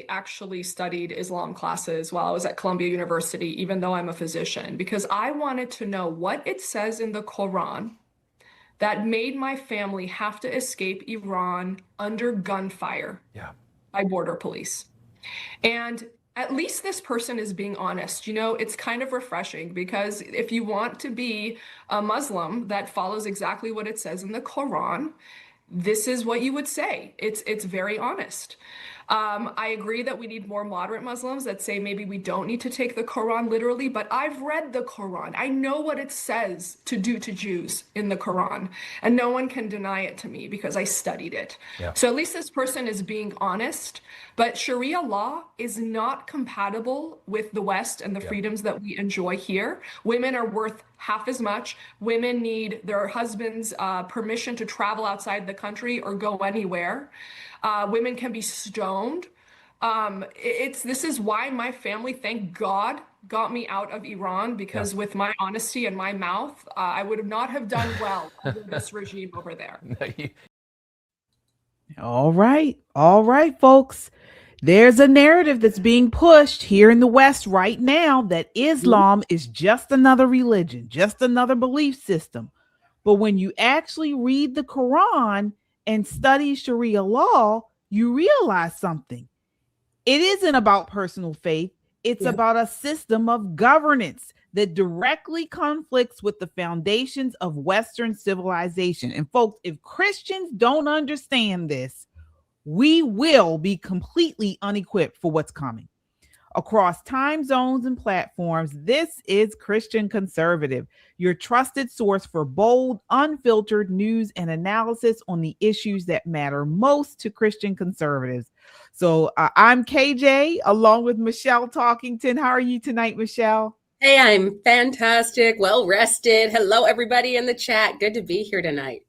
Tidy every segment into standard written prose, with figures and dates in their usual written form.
I actually studied Islam classes while I was at Columbia University, even though I'm a physician, because I wanted to know what it says in the Quran that made my family have to escape Iran under gunfire by border police. And at least this person is being honest. You know, it's kind of refreshing because if you want to be a Muslim that follows exactly what it says in the Quran, this is what you would say. It's very honest. I agree that we need more moderate Muslims that say maybe we don't need to take the Quran literally, but I've read the Quran. I know what it says to do to Jews in the Quran, and no one can deny it to me because I studied it. Yeah. So at least this person is being honest, but Sharia law is not compatible with the West and the freedoms that we enjoy here. Women are worth half as much. Women need their husband's permission to travel outside the country or go anywhere. Women can be stoned. This is why my family, thank God, got me out of Iran, because with my honesty and my mouth, I would not have done well under this regime over there. All right, folks. There's a narrative that's being pushed here in the West right now that Islam is just another religion, just another belief system. But when you actually read the Quran and study Sharia law, you realize something. It isn't about personal faith. It's about a system of governance that directly conflicts with the foundations of Western civilization. And folks, if Christians don't understand this, we will be completely unequipped for what's coming. Across time zones and platforms, this is Christian Conservative, your trusted source for bold, unfiltered news and analysis on the issues that matter most to Christian conservatives. So I'm KJ, along with Michelle Talkington. How are you tonight, Michelle? Hey, I'm fantastic, well rested. Hello, everybody in the chat. Good to be here tonight.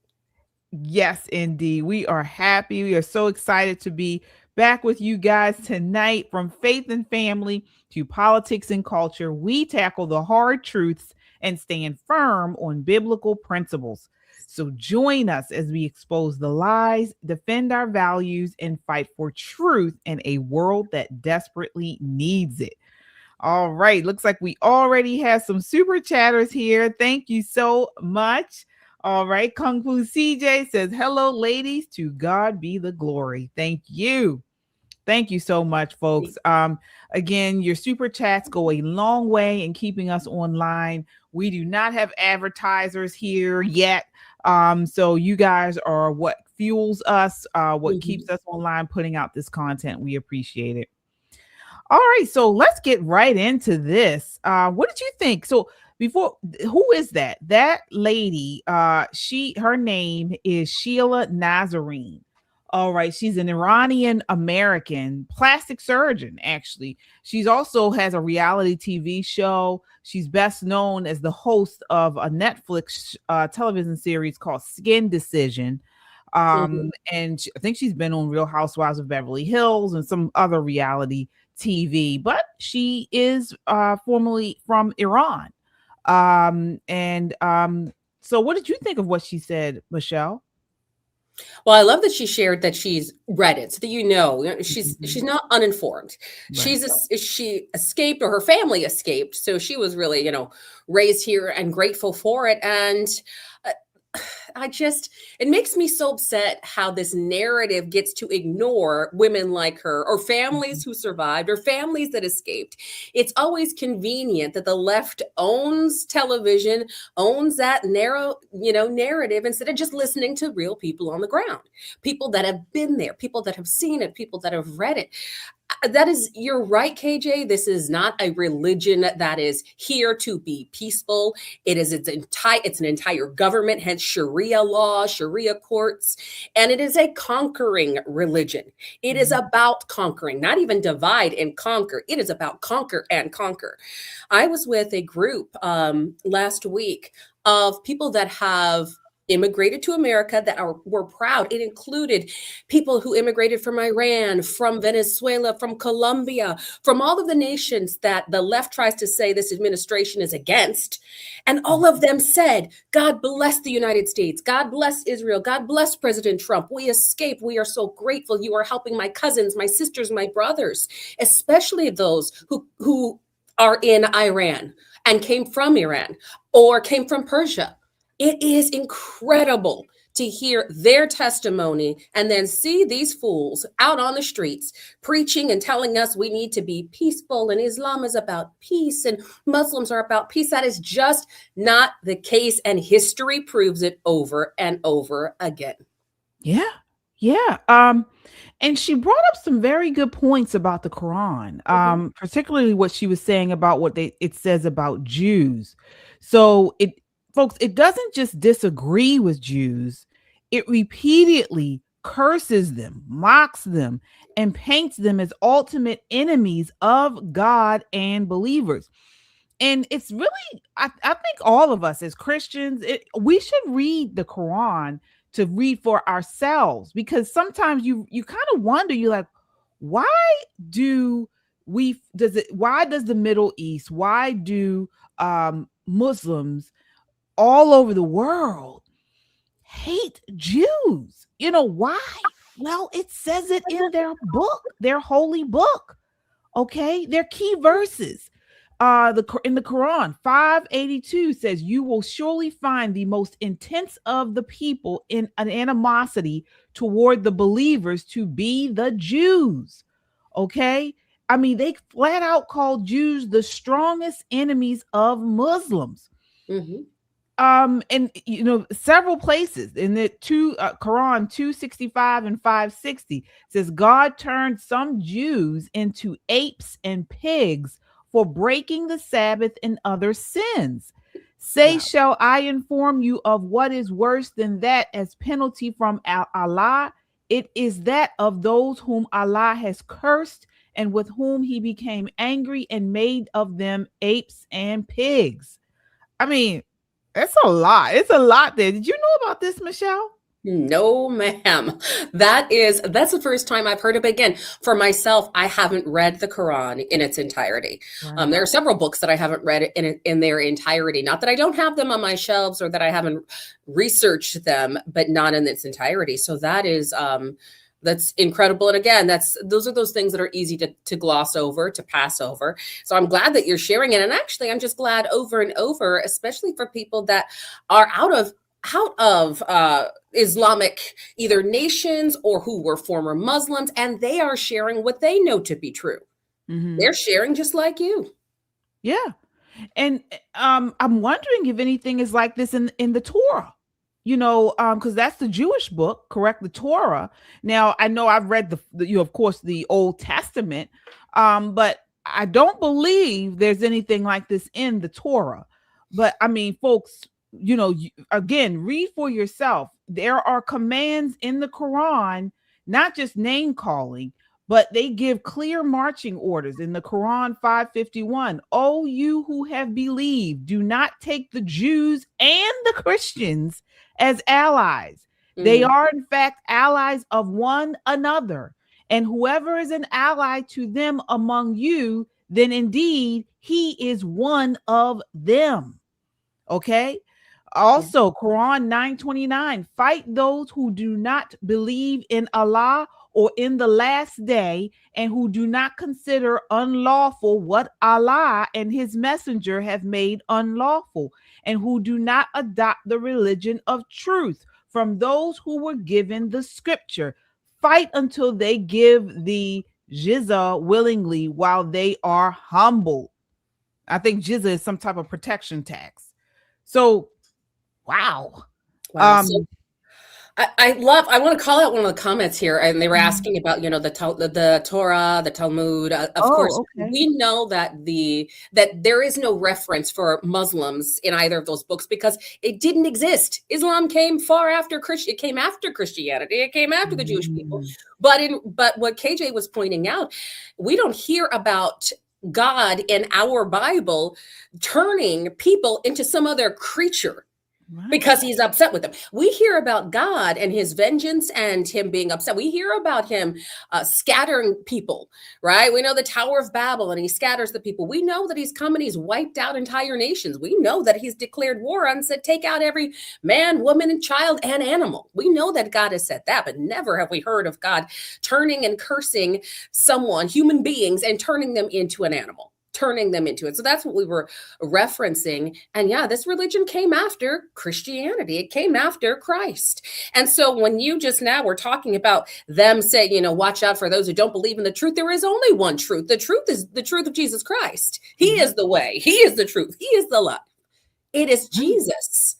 Yes, indeed. We are happy. We are so excited to be back with you guys tonight. From faith and family to politics and culture, we tackle the hard truths and stand firm on biblical principles. So join us as we expose the lies, defend our values, and fight for truth in a world that desperately needs it. All right. Looks like we already have some super chatters here. Thank you so much. All right. Kung Fu CJ says, hello, ladies. To God be the glory. Thank you. Thank you so much, folks. Again, your super chats go a long way in keeping us online. We do not have advertisers here yet. So you guys are what fuels us, what keeps us online, putting out this content. We appreciate it. All right. So let's get right into this. What did you think? So before, who is that? That lady, her name is Sheila Nazarene. All right. She's an Iranian American plastic surgeon, actually. She's also has a reality TV show. She's best known as the host of a Netflix television series called Skin Decision. And I think she's been on Real Housewives of Beverly Hills and some other reality TV, but she is formerly from Iran. So what did you think of what she said, Michelle? Well, I love that she shared that she's read it, so that she's not uninformed. Right. She escaped, or her family escaped, so she was really raised here and grateful for it. And it makes me so upset how this narrative gets to ignore women like her, or families who survived, or families that escaped. It's always convenient that the left owns television, owns that narrow, narrative, instead of just listening to real people on the ground, people that have been there, people that have seen it, people that have read it. You're right, KJ. This is not a religion that is here to be peaceful. It's an entire government, hence Sharia law, Sharia courts, and it is a conquering religion. It is about conquering, not even divide and conquer. It is about conquer and conquer. I was with a group last week of people that have immigrated to America that were proud. It included people who immigrated from Iran, from Venezuela, from Colombia, from all of the nations that the left tries to say this administration is against. And all of them said, God bless the United States. God bless Israel. God bless President Trump. We escaped. We are so grateful. You are helping my cousins, my sisters, my brothers, especially those who are in Iran and came from Iran or came from Persia. It is incredible to hear their testimony and then see these fools out on the streets preaching and telling us we need to be peaceful and Islam is about peace and Muslims are about peace. That is just not the case. And history proves it over and over again. Yeah. Yeah. And she brought up some very good points about the Quran, particularly what she was saying about what it says about Jews. So folks, it doesn't just disagree with Jews, it repeatedly curses them, mocks them, and paints them as ultimate enemies of God and believers. And it's really, I think all of us as Christians, we should read the Quran to read for ourselves, because sometimes you kind of wonder, you're like, why does the Middle East, why do Muslims all over the world hate Jews? You know why? Well, it says it in their book, their holy book. Okay, their key verses. In the Quran, 582 says, "You will surely find the most intense of the people in an animosity toward the believers to be the Jews." Okay, I mean, they flat out call Jews the strongest enemies of Muslims. And several places in the Quran 265 and 560 says, God turned some Jews into apes and pigs for breaking the Sabbath and other sins. Say, shall I inform you of what is worse than that as penalty from Allah? It is that of those whom Allah has cursed and with whom he became angry and made of them apes and pigs. I mean, that's a lot. It's a lot there. Did you know about this, Michelle? No, ma'am. That's the first time I've heard of it. Again, for myself, I haven't read the Quran in its entirety. Right. There are several books that I haven't read in their entirety. Not that I don't have them on my shelves or that I haven't researched them, but not in its entirety. So that's incredible. And again, those are those things that are easy to gloss over, to pass over. So I'm glad that you're sharing it. And actually, I'm just glad over and over, especially for people that are out of Islamic either nations or who were former Muslims, and they are sharing what they know to be true. They're sharing just like you. Yeah. And I'm wondering if anything is like this in the Torah. Because that's the Jewish book, correct? The Torah. Now, I know I've read of course, the Old Testament, but I don't believe there's anything like this in the Torah. But I mean, folks, again, read for yourself. There are commands in the Quran, not just name calling, but they give clear marching orders in the Quran 551. Oh, you who have believed, do not take the Jews and the Christians as allies. They are, in fact, allies of one another. And whoever is an ally to them among you, then indeed he is one of them. Okay? Also, Quran 9:29, fight those who do not believe in Allah or in the last day, and who do not consider unlawful what Allah and his messenger have made unlawful, and who do not adopt the religion of truth from those who were given the scripture. Fight until they give the jizya willingly while they are humble. I think jizya is some type of protection tax. So, wow. So I want to call out one of the comments here, and they were asking about, the Torah, the Talmud. Of course, okay. We know that there is no reference for Muslims in either of those books because it didn't exist. Islam came far after It came after Christianity. It came after the Jewish people. But what KJ was pointing out, we don't hear about God in our Bible turning people into some other creature. Right. because he's upset with them. We hear about God and his vengeance and him being upset. We hear about him scattering people, right? We know the Tower of Babel and he scatters the people. We know that he's come and he's wiped out entire nations. We know that he's declared war and said, take out every man, woman, and child and animal. We know that God has said that, but never have we heard of God turning and cursing someone, human beings, and turning them into an animal. Turning them into it. So that's what we were referencing. And yeah, this religion came after Christianity. It came after Christ. And so when you just now were talking about them saying, you know, watch out for those who don't believe in the truth, there is only one truth. The truth is the truth of Jesus Christ. He is the way. He is the truth. He is the life. It is Jesus.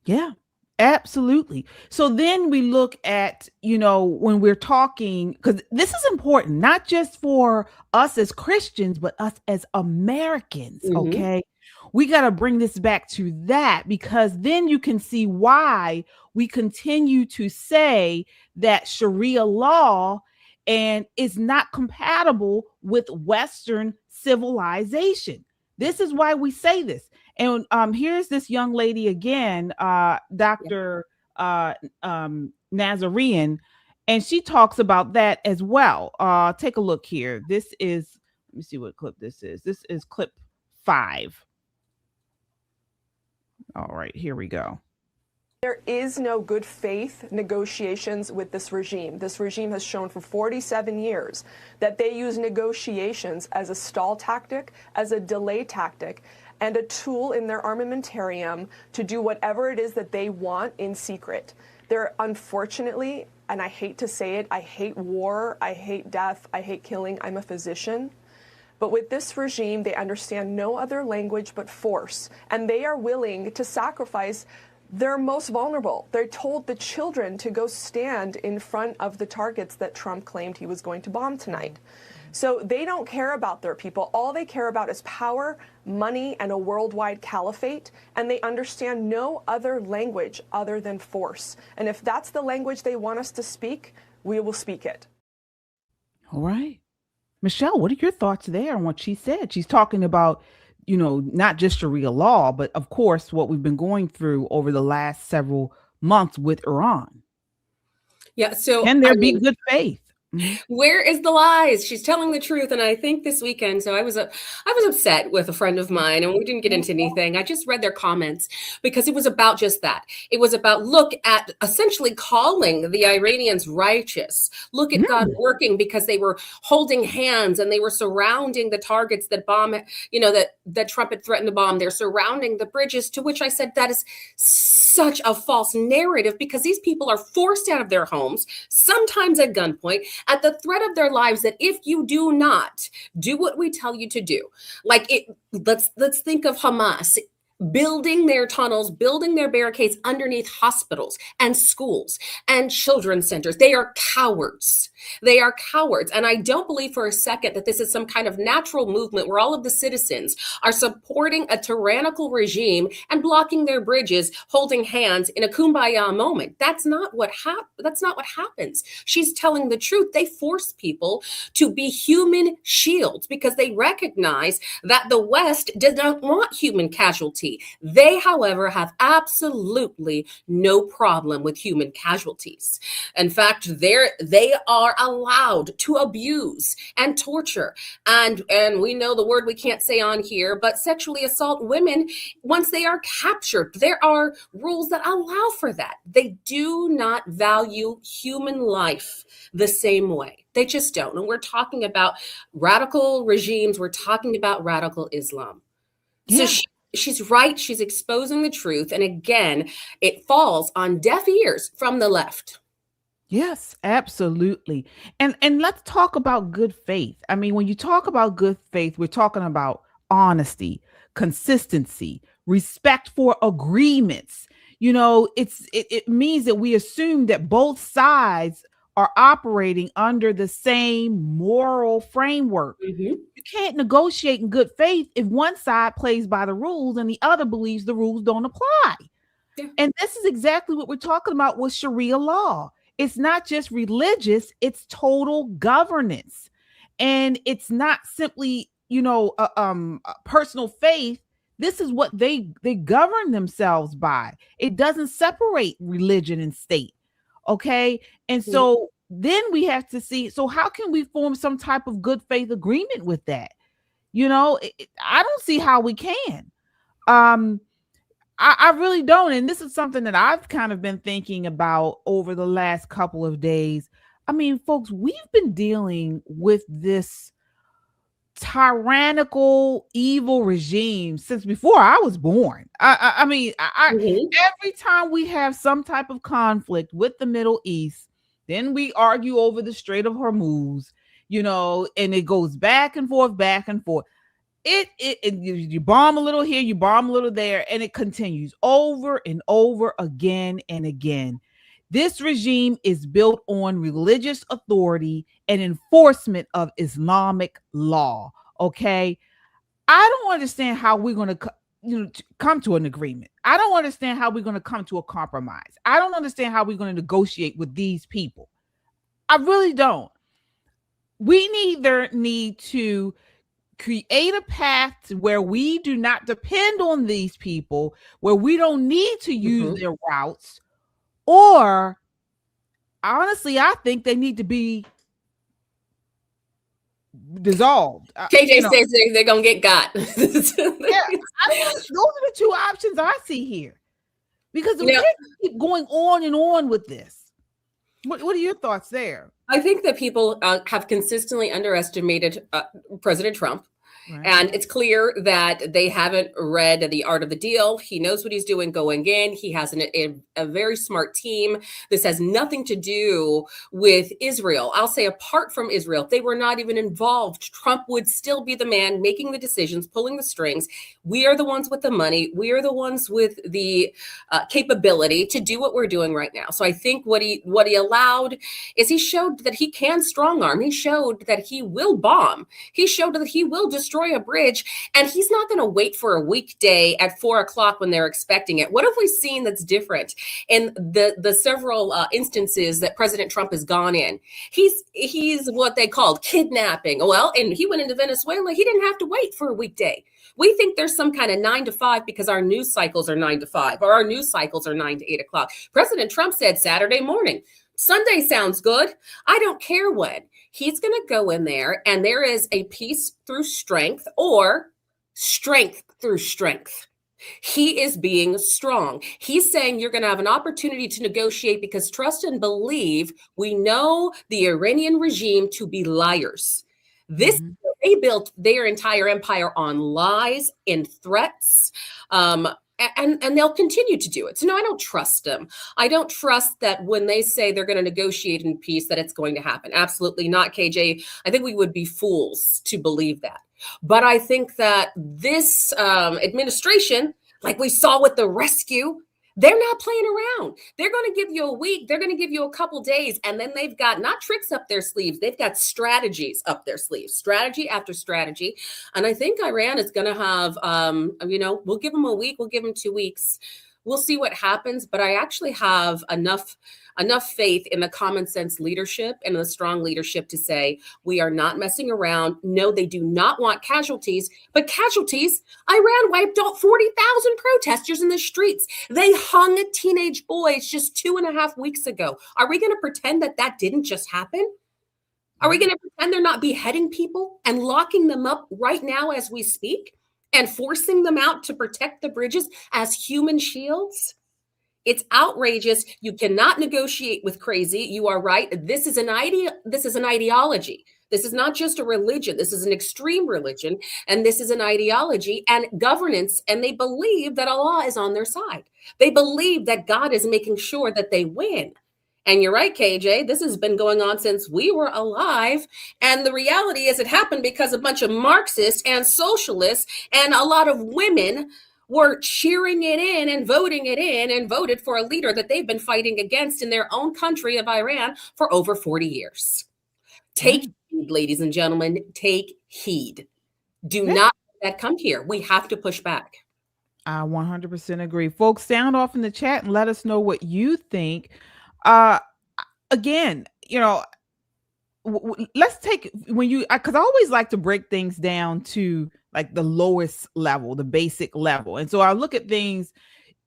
Yeah, absolutely. So then we look at, you know, when we're talking, because this is important, not just for us as Christians, but us as Americans. Okay. We got to bring this back to that, because then you can see why we continue to say that Sharia law and is not compatible with Western civilization. This is why we say this. And here's this young lady again, Dr. Nazarian, and she talks about that as well. Take a look here. This is, let me see what clip this is. This is clip 5. All right, here we go. There is no good faith negotiations with this regime. This regime has shown for 47 years that they use negotiations as a stall tactic, as a delay tactic, and a tool in their armamentarium to do whatever it is that they want in secret. They're unfortunately, and I hate to say it, I hate war, I hate death, I hate killing. I'm a physician. But with this regime, they understand no other language but force, and they are willing to sacrifice their most vulnerable. They told the children to go stand in front of the targets that Trump claimed he was going to bomb tonight. So they don't care about their people. All they care about is power, money, and a worldwide caliphate, and they understand no other language other than force. And if that's the language they want us to speak, we will speak it. All right. Michelle, what are your thoughts there on what she said? She's talking about, you know, not just Sharia law, but of course, what we've been going through over the last several months with Iran. Yeah. So can there be good faith? Where is the lies? She's telling the truth. And I think this weekend, so I was upset with a friend of mine, and we didn't get into anything. I just read their comments because it was about just that. It was about, look at essentially calling the Iranians righteous. Look at God working, because they were holding hands and they were surrounding the targets that bomb, you know, that Trump had threatened to bomb. They're surrounding the bridges, to which I said, that is such a false narrative, because these people are forced out of their homes, sometimes at gunpoint, at the threat of their lives, that if you do not do what we tell you to do, like it, let's think of Hamas building their tunnels, building their barricades underneath hospitals and schools and children's centers. They are cowards. They are cowards. And I don't believe for a second that this is some kind of natural movement where all of the citizens are supporting a tyrannical regime and blocking their bridges, holding hands in a kumbaya moment. That's not what happens. She's telling the truth. They force people to be human shields because they recognize that the West does not want human casualty. They, however, have absolutely no problem with human casualties. In fact, they are allowed to abuse and torture. And we know the word we can't say on here, but sexually assault women once they are captured. There are rules that allow for that. They do not value human life the same way. They just don't. And we're talking about radical regimes. We're talking about radical Islam. Yeah. So she's right. She's exposing the truth. And again, it falls on deaf ears from the left. Yes, absolutely. And let's talk about good faith. I mean, when you talk about good faith, we're talking about honesty, consistency, respect for agreements. You know, it means that we assume that both sides are operating under the same moral framework. You can't negotiate in good faith if one side plays by the rules and the other believes the rules don't apply. Yeah. And this is exactly what we're talking about with Sharia law. It's not just religious, it's total governance. And it's not simply, you know, personal faith This is what they govern themselves by. It doesn't separate religion and state. Okay. And so then we have to see, so how can we form some type of good faith agreement with that? I don't see how we can. I really don't. And this is something that I've kind of been thinking about over the last couple of days. I mean, folks, we've been dealing with this tyrannical, evil regime since before I was born. I mean, every time we have some type of conflict with the Middle East, then we argue over the Strait of Hormuz, and it goes back and forth, back and forth. You bomb a little here, you bomb a little there, and it continues over and over again and again. This regime is built on religious authority and enforcement of Islamic law. Okay. I don't understand how we're going to come to an agreement. I don't understand how we're going to come to a compromise. I don't understand how we're going to negotiate with these people. I really don't. We neither need to create a path to where we do not depend on these people, where we don't need to use their routes, or honestly, I think they need to be dissolved. KJ says they're gonna get got. Yeah, those are the two options I see here, because we can't keep going on and on with this. What are your thoughts there? I think that people have consistently underestimated President Trump. Right. And it's clear that they haven't read The Art of the Deal. He knows what he's doing going in. He has a very smart team. This has nothing to do with Israel. I'll say apart from Israel, if they were not even involved, Trump would still be the man making the decisions, pulling the strings. We are the ones with the money. We are the ones with the capability to do what we're doing right now. So I think what he allowed is he showed that he can strong arm. He showed that he will bomb. He showed that he will destroy a bridge, and he's not going to wait for a weekday at 4:00 when they're expecting it. What have we seen that's different in the several instances that President Trump has gone in? He's what they called kidnapping. Well, and he went into Venezuela. He didn't have to wait for a weekday. We think there's some kind of 9 to 5 because our news cycles are 9 to 5, or our news cycles are 9 to 8 o'clock. President Trump said Saturday morning. Sunday sounds good. I don't care when. He's going to go in there, and there is a peace through strength, or strength through strength. He is being strong. He's saying you're going to have an opportunity to negotiate because trust and believe, we know the Iranian regime to be liars. They built their entire empire on lies and threats. And they'll continue to do it. So no, I don't trust them. I don't trust that when they say they're going to negotiate in peace, that it's going to happen. Absolutely not, KJ. I think we would be fools to believe that. But I think that this administration, like we saw with the rescue, they're not playing around. They're going to give you a week. They're going to give you a couple days. And then they've got not tricks up their sleeves. They've got strategies up their sleeves, strategy after strategy. And I think Iran is going to have, we'll give them a week. We'll give them 2 weeks. We'll see what happens. But I actually have enough faith in the common sense leadership and the strong leadership to say, we are not messing around. No, they do not want casualties, but casualties, Iran wiped out 40,000 protesters in the streets. They hung teenage boys just 2.5 weeks ago. Are we going to pretend that didn't just happen? Are we going to pretend they're not beheading people and locking them up right now as we speak and forcing them out to protect the bridges as human shields? It's outrageous. You cannot negotiate with crazy. You are right. This is an ideology. This is not just a religion. This is an extreme religion, and this is an ideology and governance, and they believe that Allah is on their side. They believe that God is making sure that they win. And you're right, KJ, this has been going on since we were alive. And the reality is it happened because a bunch of Marxists and socialists and a lot of women were cheering it in and voting it in and voted for a leader that they've been fighting against in their own country of Iran for over 40 years. Take heed, ladies and gentlemen, take heed. Do not let that come here. We have to push back. I 100% agree. Folks, sound off in the chat and let us know what you think. Again, let's take because I always like to break things down to like the lowest level, the basic level. And so I look at things,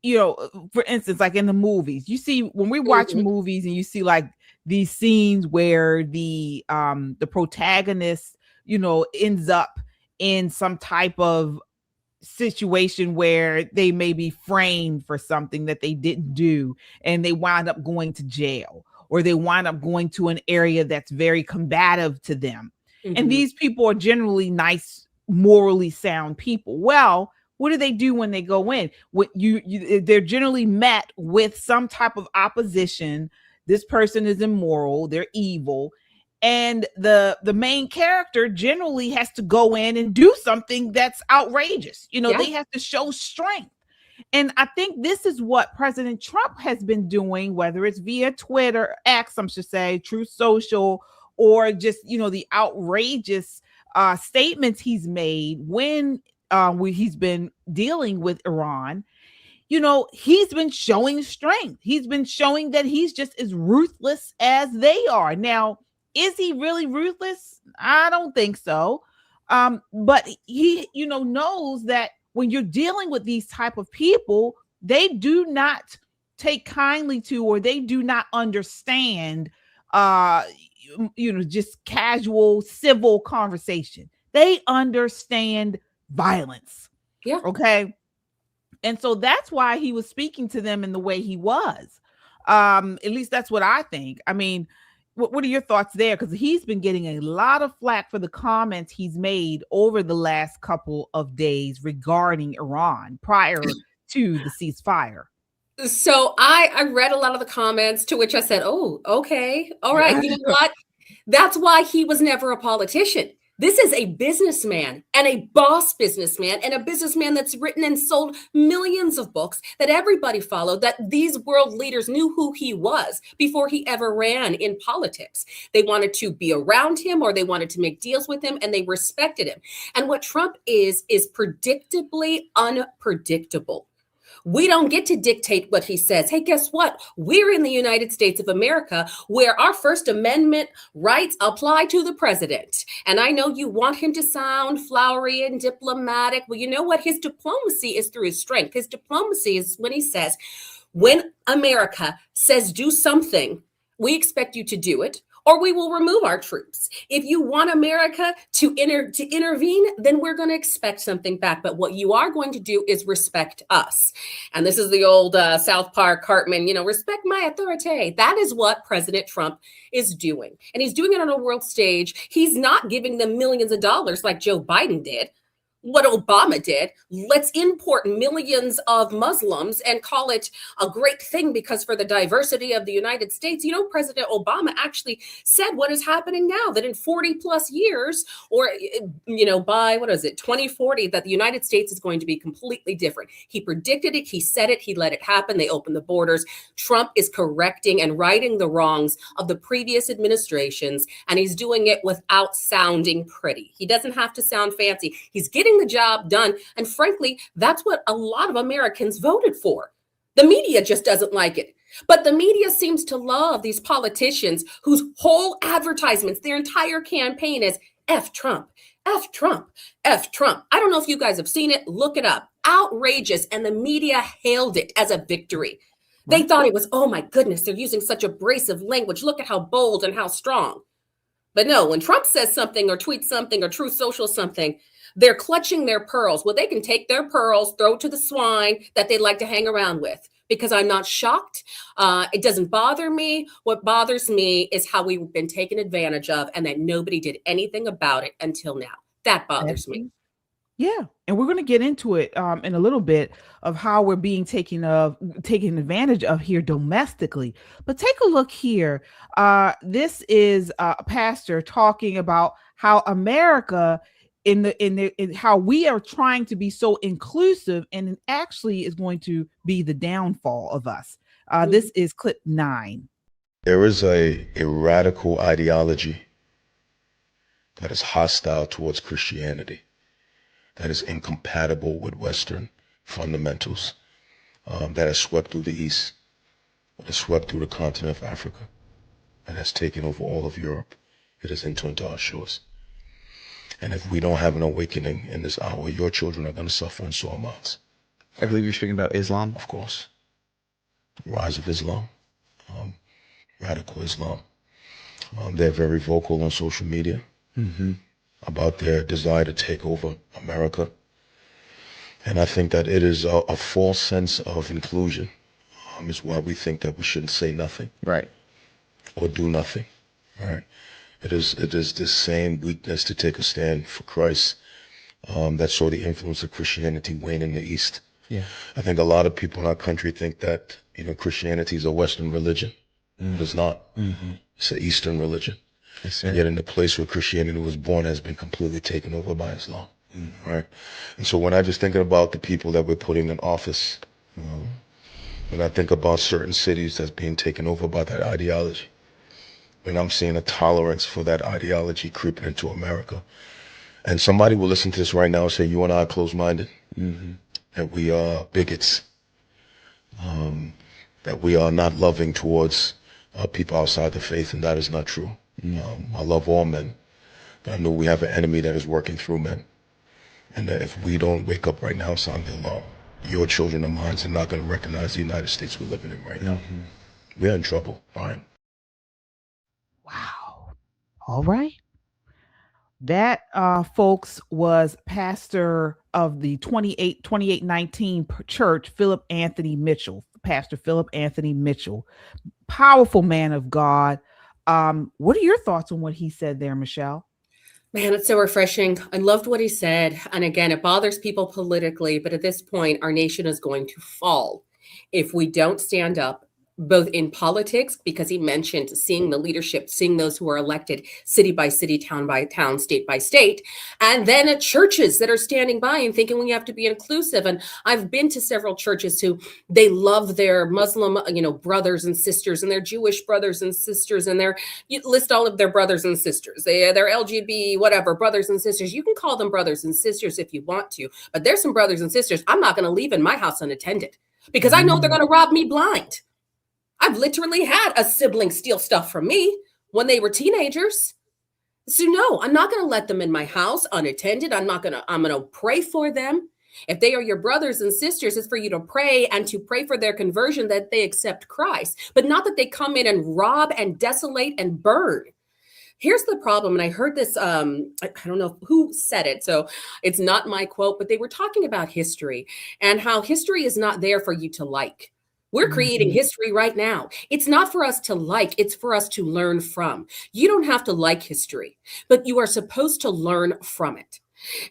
for instance, like in the movies, you see when we watch movies and you see like these scenes where the protagonist, ends up in some type of situation where they may be framed for something that they didn't do, and they wind up going to jail, or they wind up going to an area that's very combative to them. And these people are generally nice, morally sound people. Well, what do they do when they go in? They're generally met with some type of opposition. This person is immoral, they're evil, and the main character generally has to go in and do something that's outrageous. They have to show strength. And I think this is what President Trump has been doing, whether it's via Twitter, X, I should say, Truth Social, or just, the outrageous statements he's made when he's been dealing with Iran. He's been showing strength. He's been showing that he's just as ruthless as they are. Now, is he really ruthless? I don't think so. But he, knows that when you're dealing with these type of people, they do not take kindly to, or they do not understand, just casual civil conversation. They understand violence. Yeah. Okay. And so that's why he was speaking to them in the way he was. At least that's what I think. I mean, what are your thoughts there? Because he's been getting a lot of flack for the comments he's made over the last couple of days regarding Iran prior to the ceasefire. So I read a lot of the comments, to which I said, oh, okay. All right. You know what? That's why he was never a politician. This is a businessman, and a boss businessman, and a businessman that's written and sold millions of books that everybody followed, that these world leaders knew who he was before he ever ran in politics. They wanted to be around him, or they wanted to make deals with him, and they respected him. And what Trump is predictably unpredictable. We don't get to dictate what he says. Hey, guess what? We're in the United States of America, where our First Amendment rights apply to the president. And I know you want him to sound flowery and diplomatic. Well, you know what? His diplomacy is through his strength. His diplomacy is when he says, when America says do something, we expect you to do it, or we will remove our troops. If you want America to intervene, then we're going to expect something back. But what you are going to do is respect us. And this is the old South Park Cartman, respect my authority. That is what President Trump is doing. And he's doing it on a world stage. He's not giving them millions of dollars like Joe Biden did. What Obama did. Let's import millions of Muslims and call it a great thing because for the diversity of the United States. President Obama actually said what is happening now, that in 40 plus years, or, by 2040, that the United States is going to be completely different. He predicted it. He said it. He let it happen. They opened the borders. Trump is correcting and righting the wrongs of the previous administrations, and he's doing it without sounding pretty. He doesn't have to sound fancy. He's getting the job done. And frankly, that's what a lot of Americans voted for. The media just doesn't like it. But the media seems to love these politicians whose whole advertisements, their entire campaign is F Trump, F Trump, F Trump. I don't know if you guys have seen it. Look it up. Outrageous. And the media hailed it as a victory. They thought it was, oh my goodness, they're using such abrasive language. Look at how bold and how strong. But no, when Trump says something or tweets something or Truth Social something, they're clutching their pearls. Well, they can take their pearls, throw it to the swine that they like to hang around with, because I'm not shocked. It doesn't bother me. What bothers me is how we've been taken advantage of and that nobody did anything about it until now. That bothers me. Yeah. And we're going to get into it in a little bit of how we're being taken advantage of here domestically. But take a look here. This is a pastor talking about how America in how we are trying to be so inclusive, and it actually is going to be the downfall of us. This is clip 9. There is a radical ideology that is hostile towards Christianity, that is incompatible with Western fundamentals, that has swept through the East, that has swept through the continent of Africa, and has taken over all of Europe. It has entered our shores. And if we don't have an awakening in this hour, your children are going to suffer, and so am ours. I believe you're speaking about Islam. Of course. Rise of Islam, radical Islam. They're very vocal on social media about their desire to take over America. And I think that it is a false sense of inclusion is why we think that we shouldn't say nothing. Right. Or do nothing. Right. It is this same weakness to take a stand for Christ that saw the influence of Christianity wane in the East. Yeah. I think a lot of people in our country think that, Christianity is a Western religion. It is not. It's an Eastern religion. Yes, sir. And yet in the place where Christianity was born has been completely taken over by Islam. Right. And so when I just thinking about the people that we're putting in office, when I think about certain cities that's being taken over by that ideology, when I'm seeing a tolerance for that ideology creeping into America, and somebody will listen to this right now and say, you and I are closed-minded, that we are bigots, that we are not loving towards people outside the faith, and that is not true. I love all men, but I know we have an enemy that is working through men. And that if we don't wake up right now, sound the alarm, your children and mine are not going to recognize the United States we're living in right now. We're in trouble, fine. Wow. All right. That, folks, was pastor of the 2819 church, Philip Anthony Mitchell, Pastor Philip Anthony Mitchell, powerful man of God. What are your thoughts on what he said there, Michelle? Man, it's so refreshing. I loved what he said. And again, it bothers people politically, but at this point, our nation is going to fall if we don't stand up, both in politics, because he mentioned seeing the leadership, seeing those who are elected city by city, town by town, state by state, and then at churches that are standing by and thinking we have to be inclusive. And I've been to several churches who they love their Muslim, brothers and sisters, and their Jewish brothers and sisters, and you list all of their brothers and sisters. They're LGBT, whatever, brothers and sisters. You can call them brothers and sisters if you want to, but there's some brothers and sisters I'm not going to leave in my house unattended because I know they're going to rob me blind. I've literally had a sibling steal stuff from me when they were teenagers. So no, I'm not going to let them in my house unattended. I'm going to pray for them. If they are your brothers and sisters, it's for you to pray and to pray for their conversion, that they accept Christ, but not that they come in and rob and desolate and burn. Here's the problem. And I heard this, I don't know who said it, so it's not my quote, but they were talking about history and how history is not there for you to like. We're creating history right now. It's not for us to like, it's for us to learn from. You don't have to like history, but you are supposed to learn from it.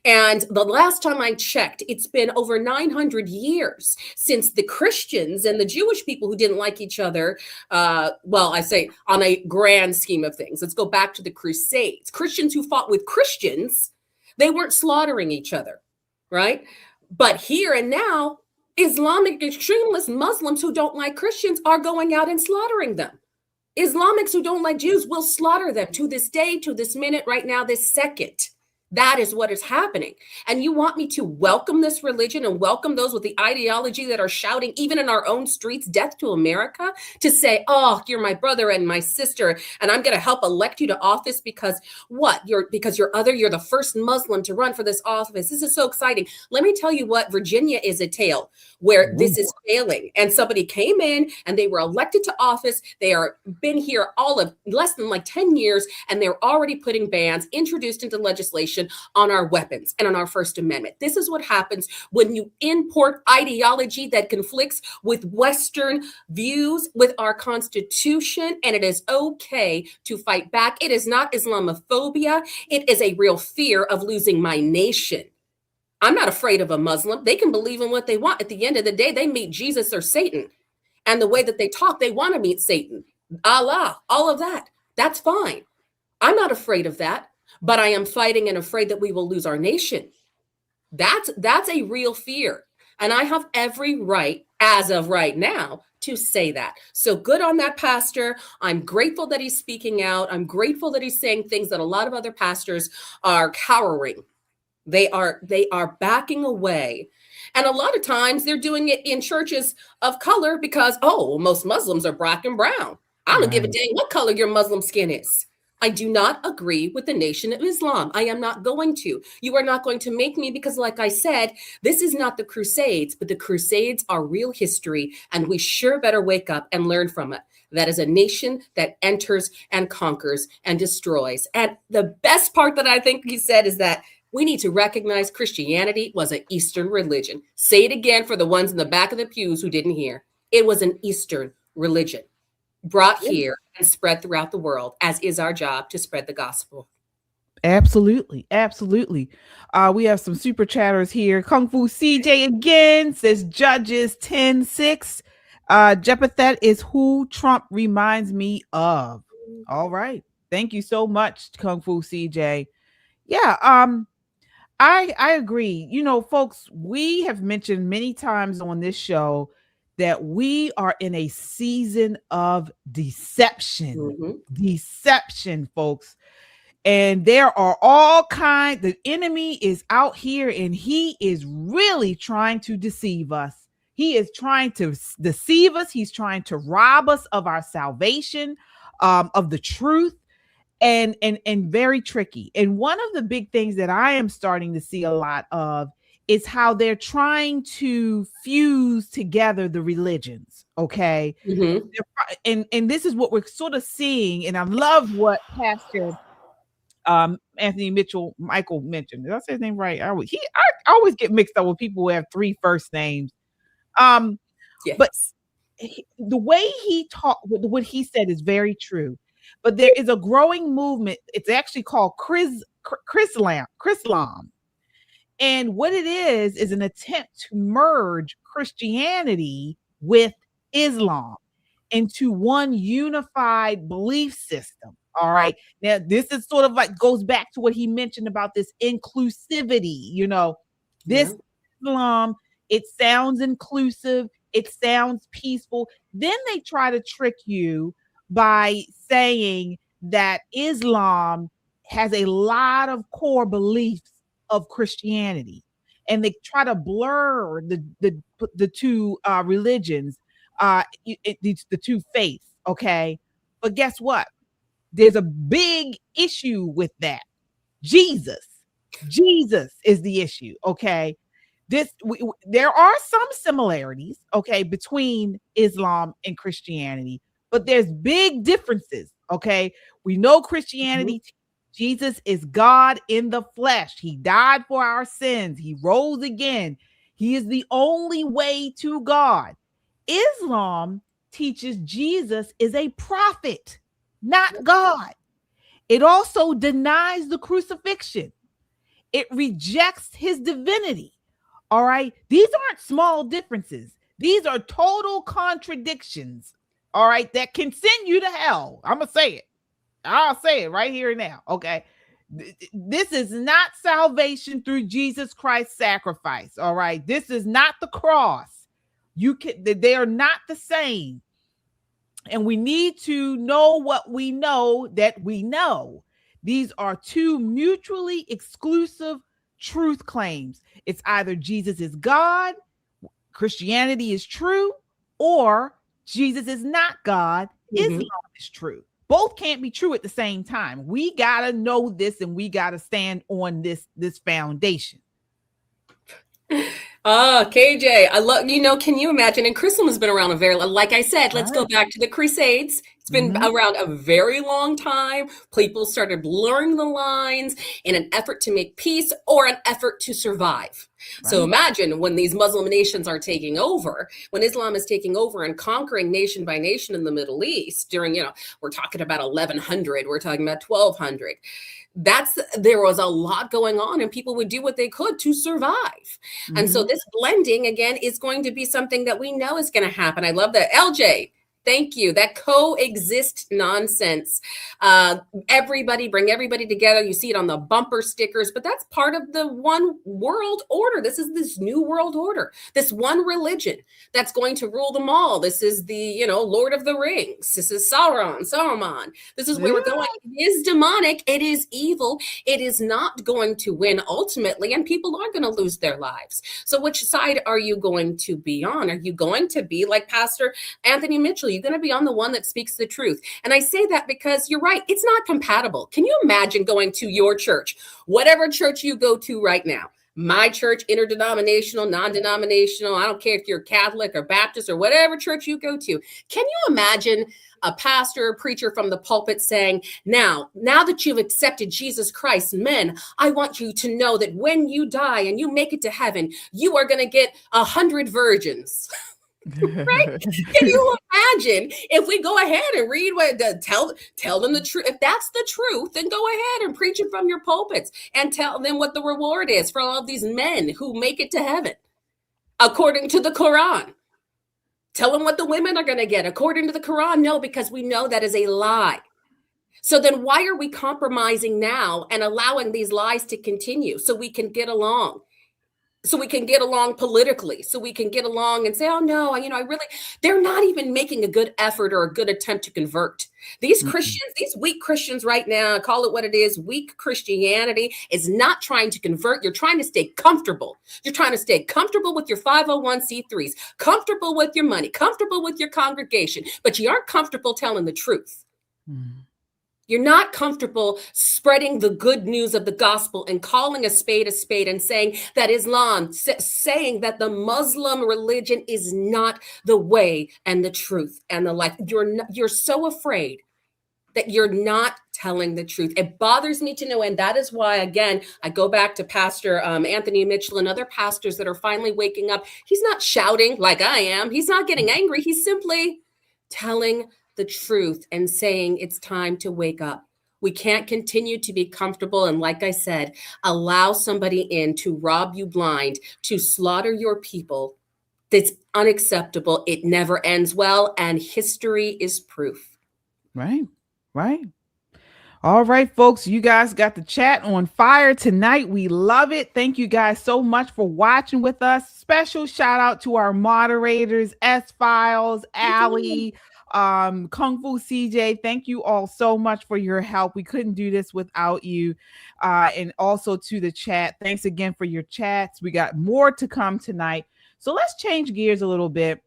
And the last time I checked, it's been over 900 years since the Christians and the Jewish people who didn't like each other, I say on a grand scheme of things. Let's go back to the Crusades. Christians who fought with Christians, they weren't slaughtering each other, right? But here and now, Islamic extremist Muslims who don't like Christians are going out and slaughtering them. Islamics who don't like Jews will slaughter them to this day, to this minute, right now, this second. That is what is happening. And you want me to welcome this religion and welcome those with the ideology that are shouting, even in our own streets, death to America, to say, oh, you're my brother and my sister, and I'm going to help elect you to office because what? You're the first Muslim to run for this office. This is so exciting. Let me tell you what, Virginia is a tale where this is failing. And somebody came in and they were elected to office. They are been here all of less than 10 years, and they're already putting bans introduced into legislation on our weapons and on our First Amendment. This is what happens when you import ideology that conflicts with Western views, with our Constitution, and it is okay to fight back. It is not Islamophobia. It is a real fear of losing my nation. I'm not afraid of a Muslim. They can believe in what they want. At the end of the day, they meet Jesus or Satan. And the way that they talk, they want to meet Satan, Allah, all of that. That's fine. I'm not afraid of that. But I am fighting and afraid that we will lose our nation. That's a real fear. And I have every right, as of right now, to say that. So good on that pastor. I'm grateful that he's speaking out. I'm grateful that he's saying things that a lot of other pastors are cowering. They are backing away. And a lot of times they're doing it in churches of color because, most Muslims are black and brown. I don't give a dang what color your Muslim skin is. I do not agree with the Nation of Islam. I am not going to. You are not going to make me because, like I said, this is not the Crusades, but the Crusades are real history, and we sure better wake up and learn from it. That is a nation that enters and conquers and destroys. And the best part that I think he said is that we need to recognize Christianity was an Eastern religion. Say it again for the ones in the back of the pews who didn't hear. It was an Eastern religion brought here and spread throughout the world, as is our job to spread the gospel. Absolutely. Absolutely. We have some super chatters here. Kung Fu CJ again says Judges 10:6. Jephthah is who Trump reminds me of. All right. Thank you so much, Kung Fu CJ. Yeah, I agree. You know, folks, we have mentioned many times on this show that we are in a season of deception. Mm-hmm. Deception, folks. And there are all kinds, the enemy is out here and he is really trying to deceive us. He is trying to deceive us. He's trying to rob us of our salvation, of the truth. And very tricky. And one of the big things that I am starting to see a lot of is how they're trying to fuse together the religions. Okay. Mm-hmm. And this is what we're sort of seeing. And I love what Pastor Anthony Michael mentioned. Did I say his name right? I always get mixed up with people who have 3 first names. Yes. But the way he talked, what he said is very true. But there is a growing movement. It's actually called Chrislam. And what it is an attempt to merge Christianity with Islam into one unified belief system. All right. Now, this is sort of like goes back to what he mentioned about this inclusivity. You know, this Islam, it sounds inclusive, it sounds peaceful. Then they try to trick you by saying that Islam has a lot of core beliefs of Christianity, and they try to blur the two religions, the two faiths. Okay, but guess what? There's a big issue with that. Jesus is the issue. Okay, there are some similarities, okay, between Islam and Christianity, but there's big differences. Okay, we know Christianity. Jesus is God in the flesh. He died for our sins. He rose again. He is the only way to God. Islam teaches Jesus is a prophet, not God. It also denies the crucifixion. It rejects his divinity. All right. These aren't small differences. These are total contradictions. All right. That can send you to hell. I'm going to say it. I'll say it right here and now. Okay. This is not salvation through Jesus Christ's sacrifice. All right. This is not the cross. They are not the same. And we need to know what we know that we know. These are two mutually exclusive truth claims. It's either Jesus is God, Christianity is true, or Jesus is not God, Islam is true. Both can't be true at the same time. We got to know this, and we got to stand on this foundation. KJ, I love, can you imagine? And Chrislam has been around a very, like I said, let's go back to the Crusades. It's been around a very long time. People started blurring the lines in an effort to make peace or an effort to survive. Right. So imagine when these Muslim nations are taking over, when Islam is taking over and conquering nation by nation in the Middle East during, we're talking about 1100, we're talking about 1200. There was a lot going on, and people would do what they could to survive. And so this blending again is going to be something that we know is going to happen. I love that. LJ, thank you. That coexist nonsense. Everybody, bring everybody together. You see it on the bumper stickers, but that's part of the one world order. This is this new world order, this one religion that's going to rule them all. This is the, Lord of the Rings. This is Saruman. This is where we're going. It is demonic. It is evil. It is not going to win ultimately, and people are going to lose their lives. So which side are you going to be on? Are you going to be like Pastor Anthony Mitchell? you going to be on the one that speaks the truth? And I say that because you're right. It's not compatible. Can you imagine going to your church, whatever church you go to right now? My church, interdenominational, non-denominational, I don't care if you're Catholic or Baptist or whatever church you go to. Can you imagine a pastor or preacher from the pulpit saying, now that you've accepted Jesus Christ, men, I want you to know that when you die and you make it to heaven, you are going to get 100 virgins. Right? Can you imagine if we go ahead and read what tell them the truth? If that's the truth, then go ahead and preach it from your pulpits and tell them what the reward is for all of these men who make it to heaven according to the Quran. Tell them what the women are going to get according to the Quran. No, because we know that is a lie. So then why are we compromising now and allowing these lies to continue so we can get along? So we can get along politically, so we can get along and say, oh no, they're not even making a good effort or a good attempt to convert. These Christians, these weak Christians right now, call it what it is, weak Christianity is not trying to convert. You're trying to stay comfortable. You're trying to stay comfortable with your 501c3s, comfortable with your money, comfortable with your congregation, but you aren't comfortable telling the truth. You're not comfortable spreading the good news of the gospel and calling a spade and saying that Islam, saying that the Muslim religion is not the way and the truth and the life. You're so afraid that you're not telling the truth. It bothers me to know. And that is why, again, I go back to Pastor Anthony Mitchell and other pastors that are finally waking up. He's not shouting like I am. He's not getting angry. He's simply telling the truth and saying it's time to wake up. We can't continue to be comfortable and, like I said, allow somebody in to rob you blind, to slaughter your people. That's unacceptable. It never ends well, and history is proof. Right. All right, folks, you guys got the chat on fire tonight. We love it. Thank you guys so much for watching with us. Special shout out to our moderators, S-Files, Allie, Kung Fu CJ. Thank you all so much for your help. We couldn't do this without you. And also to the chat. Thanks again for your chats. We got more to come tonight. So let's change gears a little bit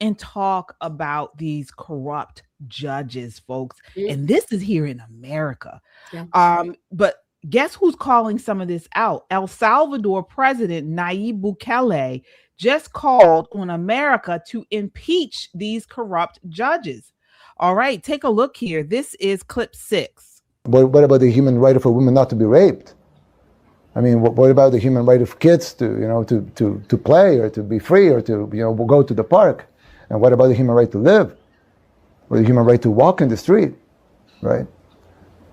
and talk about these corrupt judges, folks. And this is here in America. But guess who's calling some of this out? El Salvador President Nayib Bukele just called on America to impeach these corrupt judges. All right, take a look here. This is clip 6. What about the human right of a woman not to be raped? I mean, what about the human right of kids to play or to be free or to go to the park? And what about the human right to live, or the human right to walk in the street, right?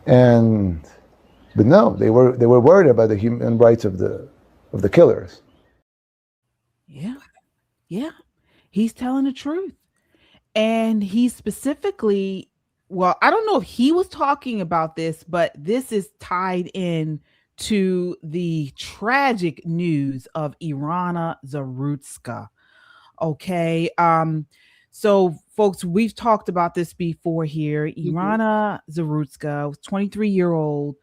But no, they were worried about the human rights of the killers. Yeah, he's telling the truth, and he specifically, well, I don't know if he was talking about this, but this is tied in to the tragic news of Irana Zarutska. Okay. So folks, we've talked about this before here. Irana Zarutska, 23-year-old,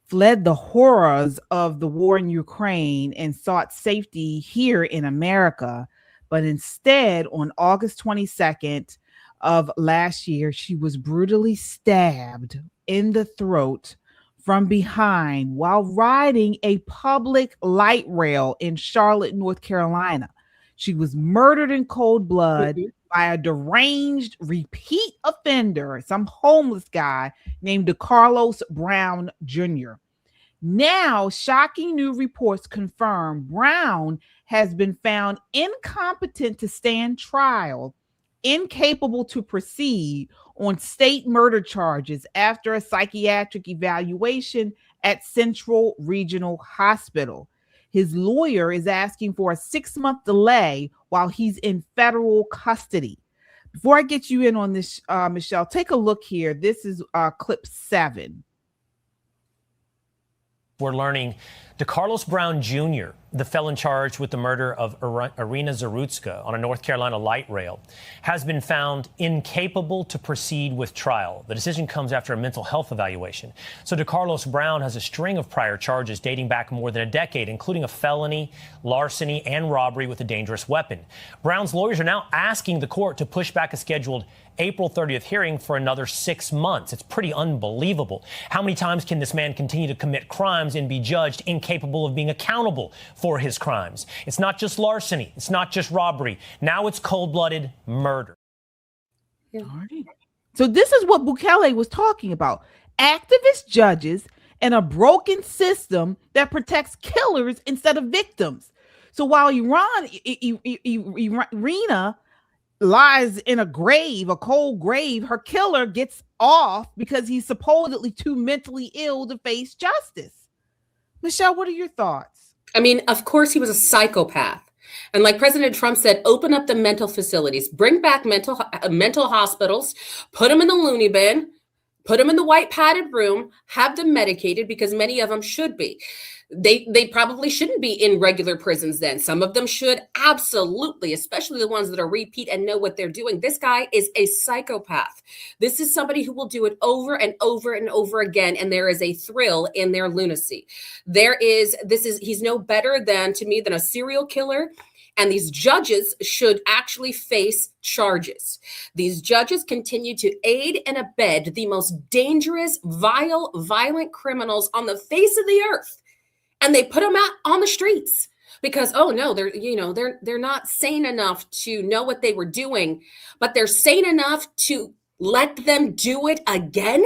fled the horrors of the war in Ukraine and sought safety here in America. But instead, on August 22nd of last year, she was brutally stabbed in the throat from behind while riding a public light rail in Charlotte, North Carolina. She was murdered in cold blood by a deranged repeat offender, some homeless guy named DeCarlos Brown Jr. Now, shocking new reports confirm Brown has been found incompetent to stand trial, incapable to proceed on state murder charges after a psychiatric evaluation at Central Regional Hospital. His lawyer is asking for a 6-month delay while he's in federal custody. Before I get you in on this, Michelle, take a look here. This is clip 7. We're learning DeCarlos Brown Jr., the felon charged with the murder of Irina Zarutska on a North Carolina light rail, has been found incapable to proceed with trial. The decision comes after a mental health evaluation. So DeCarlos Brown has a string of prior charges dating back more than a decade, including a felony, larceny, and robbery with a dangerous weapon. Brown's lawyers are now asking the court to push back a scheduled April 30th hearing for another 6 months. It's pretty unbelievable. How many times can this man continue to commit crimes and be judged incapable of being accountable for his crimes? It's not just larceny. It's not just robbery. Now it's cold-blooded murder. Yeah. So this is what Bukele was talking about. Activist judges and a broken system that protects killers instead of victims. So while Irina lies in a grave, a cold grave, her killer gets off because he's supposedly too mentally ill to face justice. Michelle, what are your thoughts? I mean, of course, he was a psychopath. And like President Trump said, open up the mental facilities, bring back mental hospitals, put them in the loony bin, put them in the white padded room, have them medicated, because many of them should be. They probably shouldn't be in regular prisons then. Some of them should, absolutely, especially the ones that are repeat and know what they're doing. This guy is a psychopath. This is somebody who will do it over and over and over again, and there is a thrill in their lunacy. He's no better than, to me, than a serial killer. And these judges should actually face charges. These judges continue to aid and abet the most dangerous, vile, violent criminals on the face of the earth. And they put them out on the streets because, oh no, they're not sane enough to know what they were doing, but they're sane enough to let them do it again.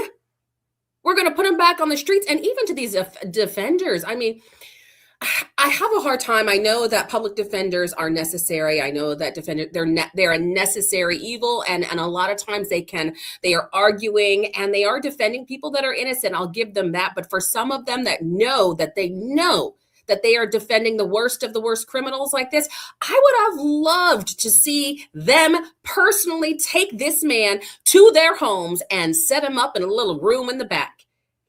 We're going to put them back on the streets. And even to these defenders, I mean, I have a hard time. I know that public defenders are necessary. I know that they're a necessary evil, and a lot of times they are arguing and they are defending people that are innocent. I'll give them that. But for some of them that know that they are defending the worst of the worst criminals like this, I would have loved to see them personally take this man to their homes and set him up in a little room in the back.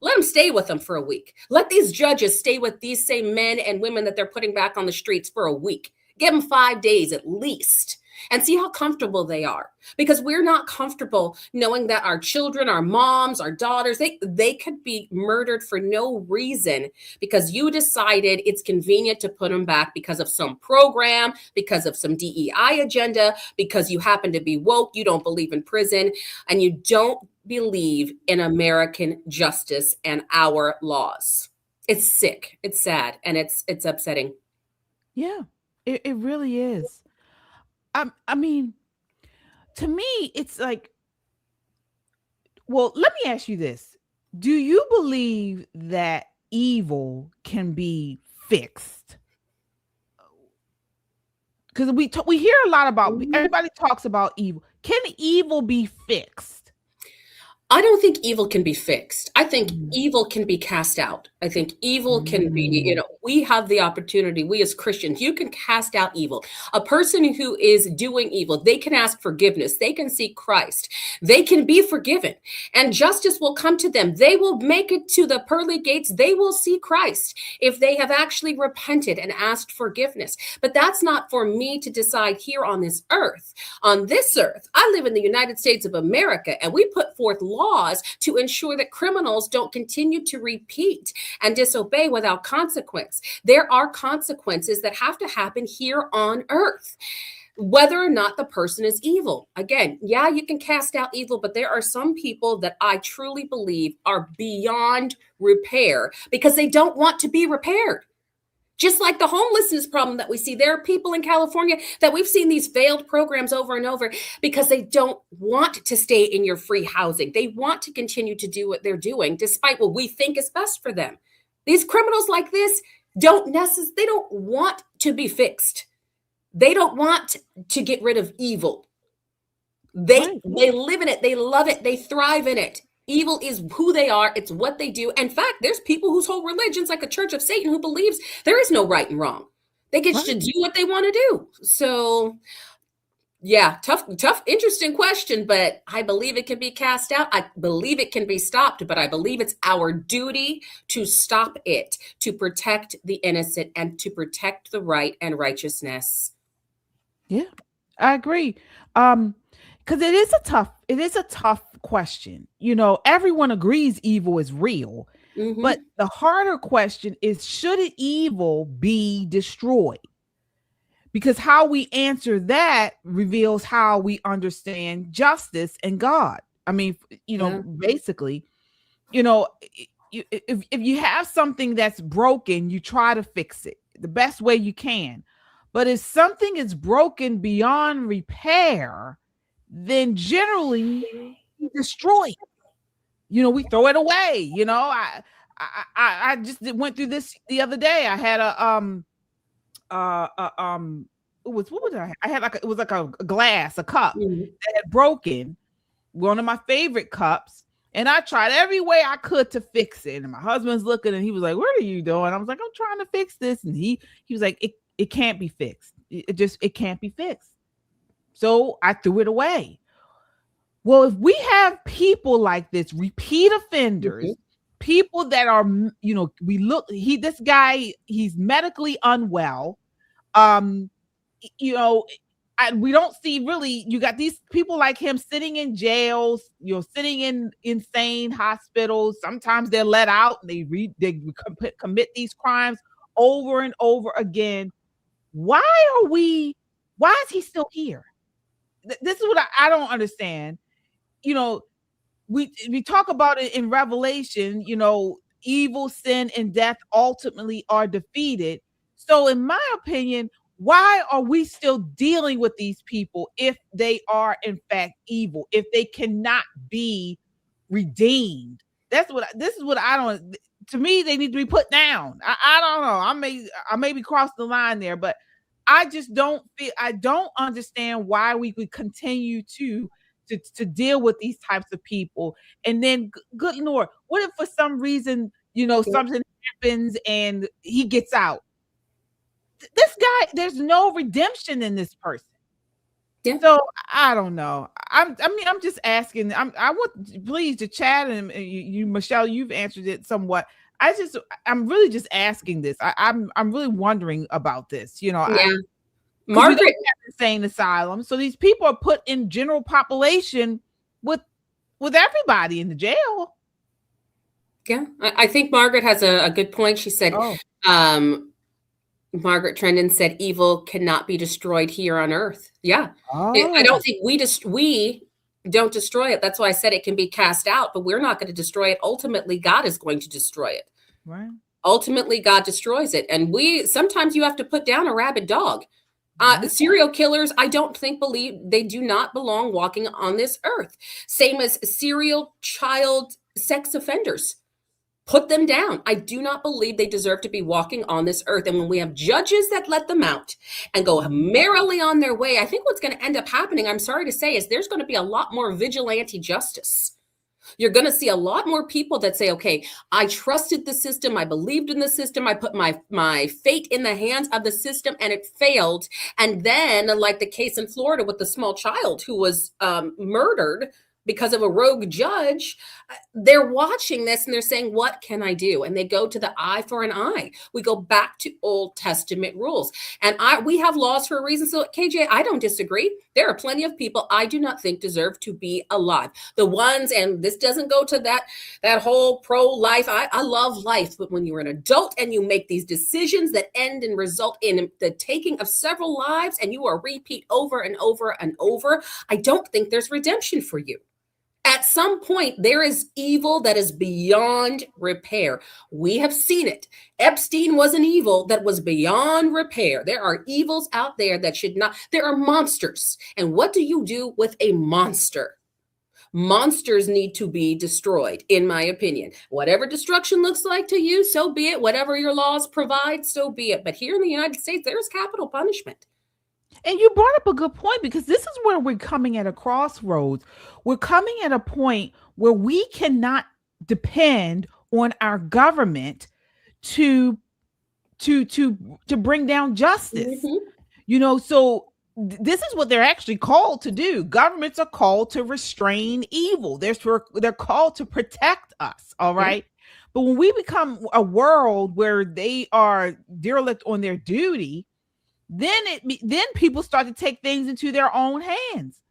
Let them stay with them for a week. Let these judges stay with these same men and women that they're putting back on the streets for a week. Give them 5 days at least and see how comfortable they are. Because we're not comfortable knowing that our children, our moms, our daughters, they could be murdered for no reason because you decided it's convenient to put them back because of some program, because of some DEI agenda, because you happen to be woke, you don't believe in prison, and you don't believe in American justice and our laws. It's sick, it's sad, and it's upsetting. Yeah, it really is. I mean, to me, it's like, well, let me ask you this. Do you believe that evil can be fixed? Because we hear a lot about, everybody talks about evil. Can evil be fixed? I don't think evil can be fixed. I think evil can be cast out. I think evil can be, we have the opportunity, we as Christians, you can cast out evil. A person who is doing evil, they can ask forgiveness. They can seek Christ. They can be forgiven and justice will come to them. They will make it to the pearly gates. They will see Christ if they have actually repented and asked forgiveness. But that's not for me to decide here on this earth. On this earth, I live in the United States of America, and we put forth laws to ensure that criminals don't continue to repeat and disobey without consequence. There are consequences that have to happen here on earth, whether or not the person is evil. Again, yeah, you can cast out evil, but there are some people that I truly believe are beyond repair because they don't want to be repaired. Just like the homelessness problem that we see, there are people in California that we've seen these failed programs over and over because they don't want to stay in your free housing. They want to continue to do what they're doing, despite what we think is best for them. These criminals like this they don't want to be fixed. They don't want to get rid of evil. They live in it. They love it. They thrive in it. Evil is who they are. It's what they do. In fact, there's people whose whole religion's like a church of Satan who believes there is no right and wrong. They get to do what they want to do. So Yeah, tough, interesting question, but I believe it can be cast out. I believe it can be stopped, but I believe it's our duty to stop it, to protect the innocent and to protect the right and righteousness. Yeah, I agree. Because it is a tough question. You know, everyone agrees evil is real, but the harder question is, should evil be destroyed? Because how we answer that reveals how we understand justice and God. I mean, basically, if you have something that's broken, you try to fix it the best way you can. But if something is broken beyond repair, then generally we destroy it. We throw it away. I just went through this the other day. I had what was I? I had it was like a glass, a cup that had broken, one of my favorite cups, and I tried every way I could to fix it. And my husband's looking, and he was like, "What are you doing?" I was like, "I'm trying to fix this," and he was like, "It can't be fixed. It can't be fixed." So I threw it away. Well, if we have people like this, repeat offenders, people that are, this guy, he's medically unwell. We don't see really, you got these people like him sitting in jails, sitting in insane hospitals. Sometimes they're let out and they commit these crimes over and over again. Why is he still here? This is what I don't understand. We talk about it in Revelation, evil, sin, and death ultimately are defeated. So in my opinion, why are we still dealing with these people if they are in fact evil, if they cannot be redeemed? This is what I don't, to me, they need to be put down. I don't know. I may be crossing the line there, but I just don't understand why we would continue to deal with these types of people. And then, good Lord, what if for some reason, something happens and he gets out? This guy, there's no redemption in this person. Yeah. So I don't know. I'm just asking. I want please to chat, and you, Michelle, you've answered it somewhat. I'm really just asking this. I'm really wondering about this. Margaret has insane asylum, so these people are put in general population with everybody in the jail. Yeah, I think Margaret has a good point. She said, Margaret Trendon said, evil cannot be destroyed here on earth. Yeah, I don't think we don't destroy it. That's why I said it can be cast out, but we're not going to destroy it. Ultimately, God is going to destroy it. Right. Ultimately, God destroys it, and sometimes you have to put down a rabid dog. Serial killers, I don't think they do not belong walking on this earth. Same as serial child sex offenders. Put them down. I do not believe they deserve to be walking on this earth. And when we have judges that let them out and go merrily on their way, I think what's going to end up happening, I'm sorry to say, is there's going to be a lot more vigilante justice. You're going to see a lot more people that say, okay, I trusted the system. I believed in the system. I put my fate in the hands of the system and it failed. And then, like the case in Florida with the small child who was murdered because of a rogue judge, they're watching this and they're saying, what can I do? And they go to the eye for an eye. We go back to Old Testament rules. And we have laws for a reason. So KJ, I don't disagree. There are plenty of people I do not think deserve to be alive. The ones, and this doesn't go to that whole pro-life. I love life, but when you're an adult and you make these decisions that end and result in the taking of several lives and you are repeat over and over and over, I don't think there's redemption for you. At some point, there is evil that is beyond repair. We have seen it. Epstein was an evil that was beyond repair. There are evils out there that should not. There are monsters. And what do you do with a monster? Monsters need to be destroyed, in my opinion. Whatever destruction looks like to you, so be it. Whatever your laws provide, so be it. But here in the United States, there's capital punishment. And you brought up a good point, because this is where we're coming at a crossroads. We're coming at a point where we cannot depend on our government to bring down justice. Mm-hmm. So this is what they're actually called to do. Governments are called to restrain evil. They're called to protect us. All right. But when we become a world where they are derelict on their duty, then people start to take things into their own hands.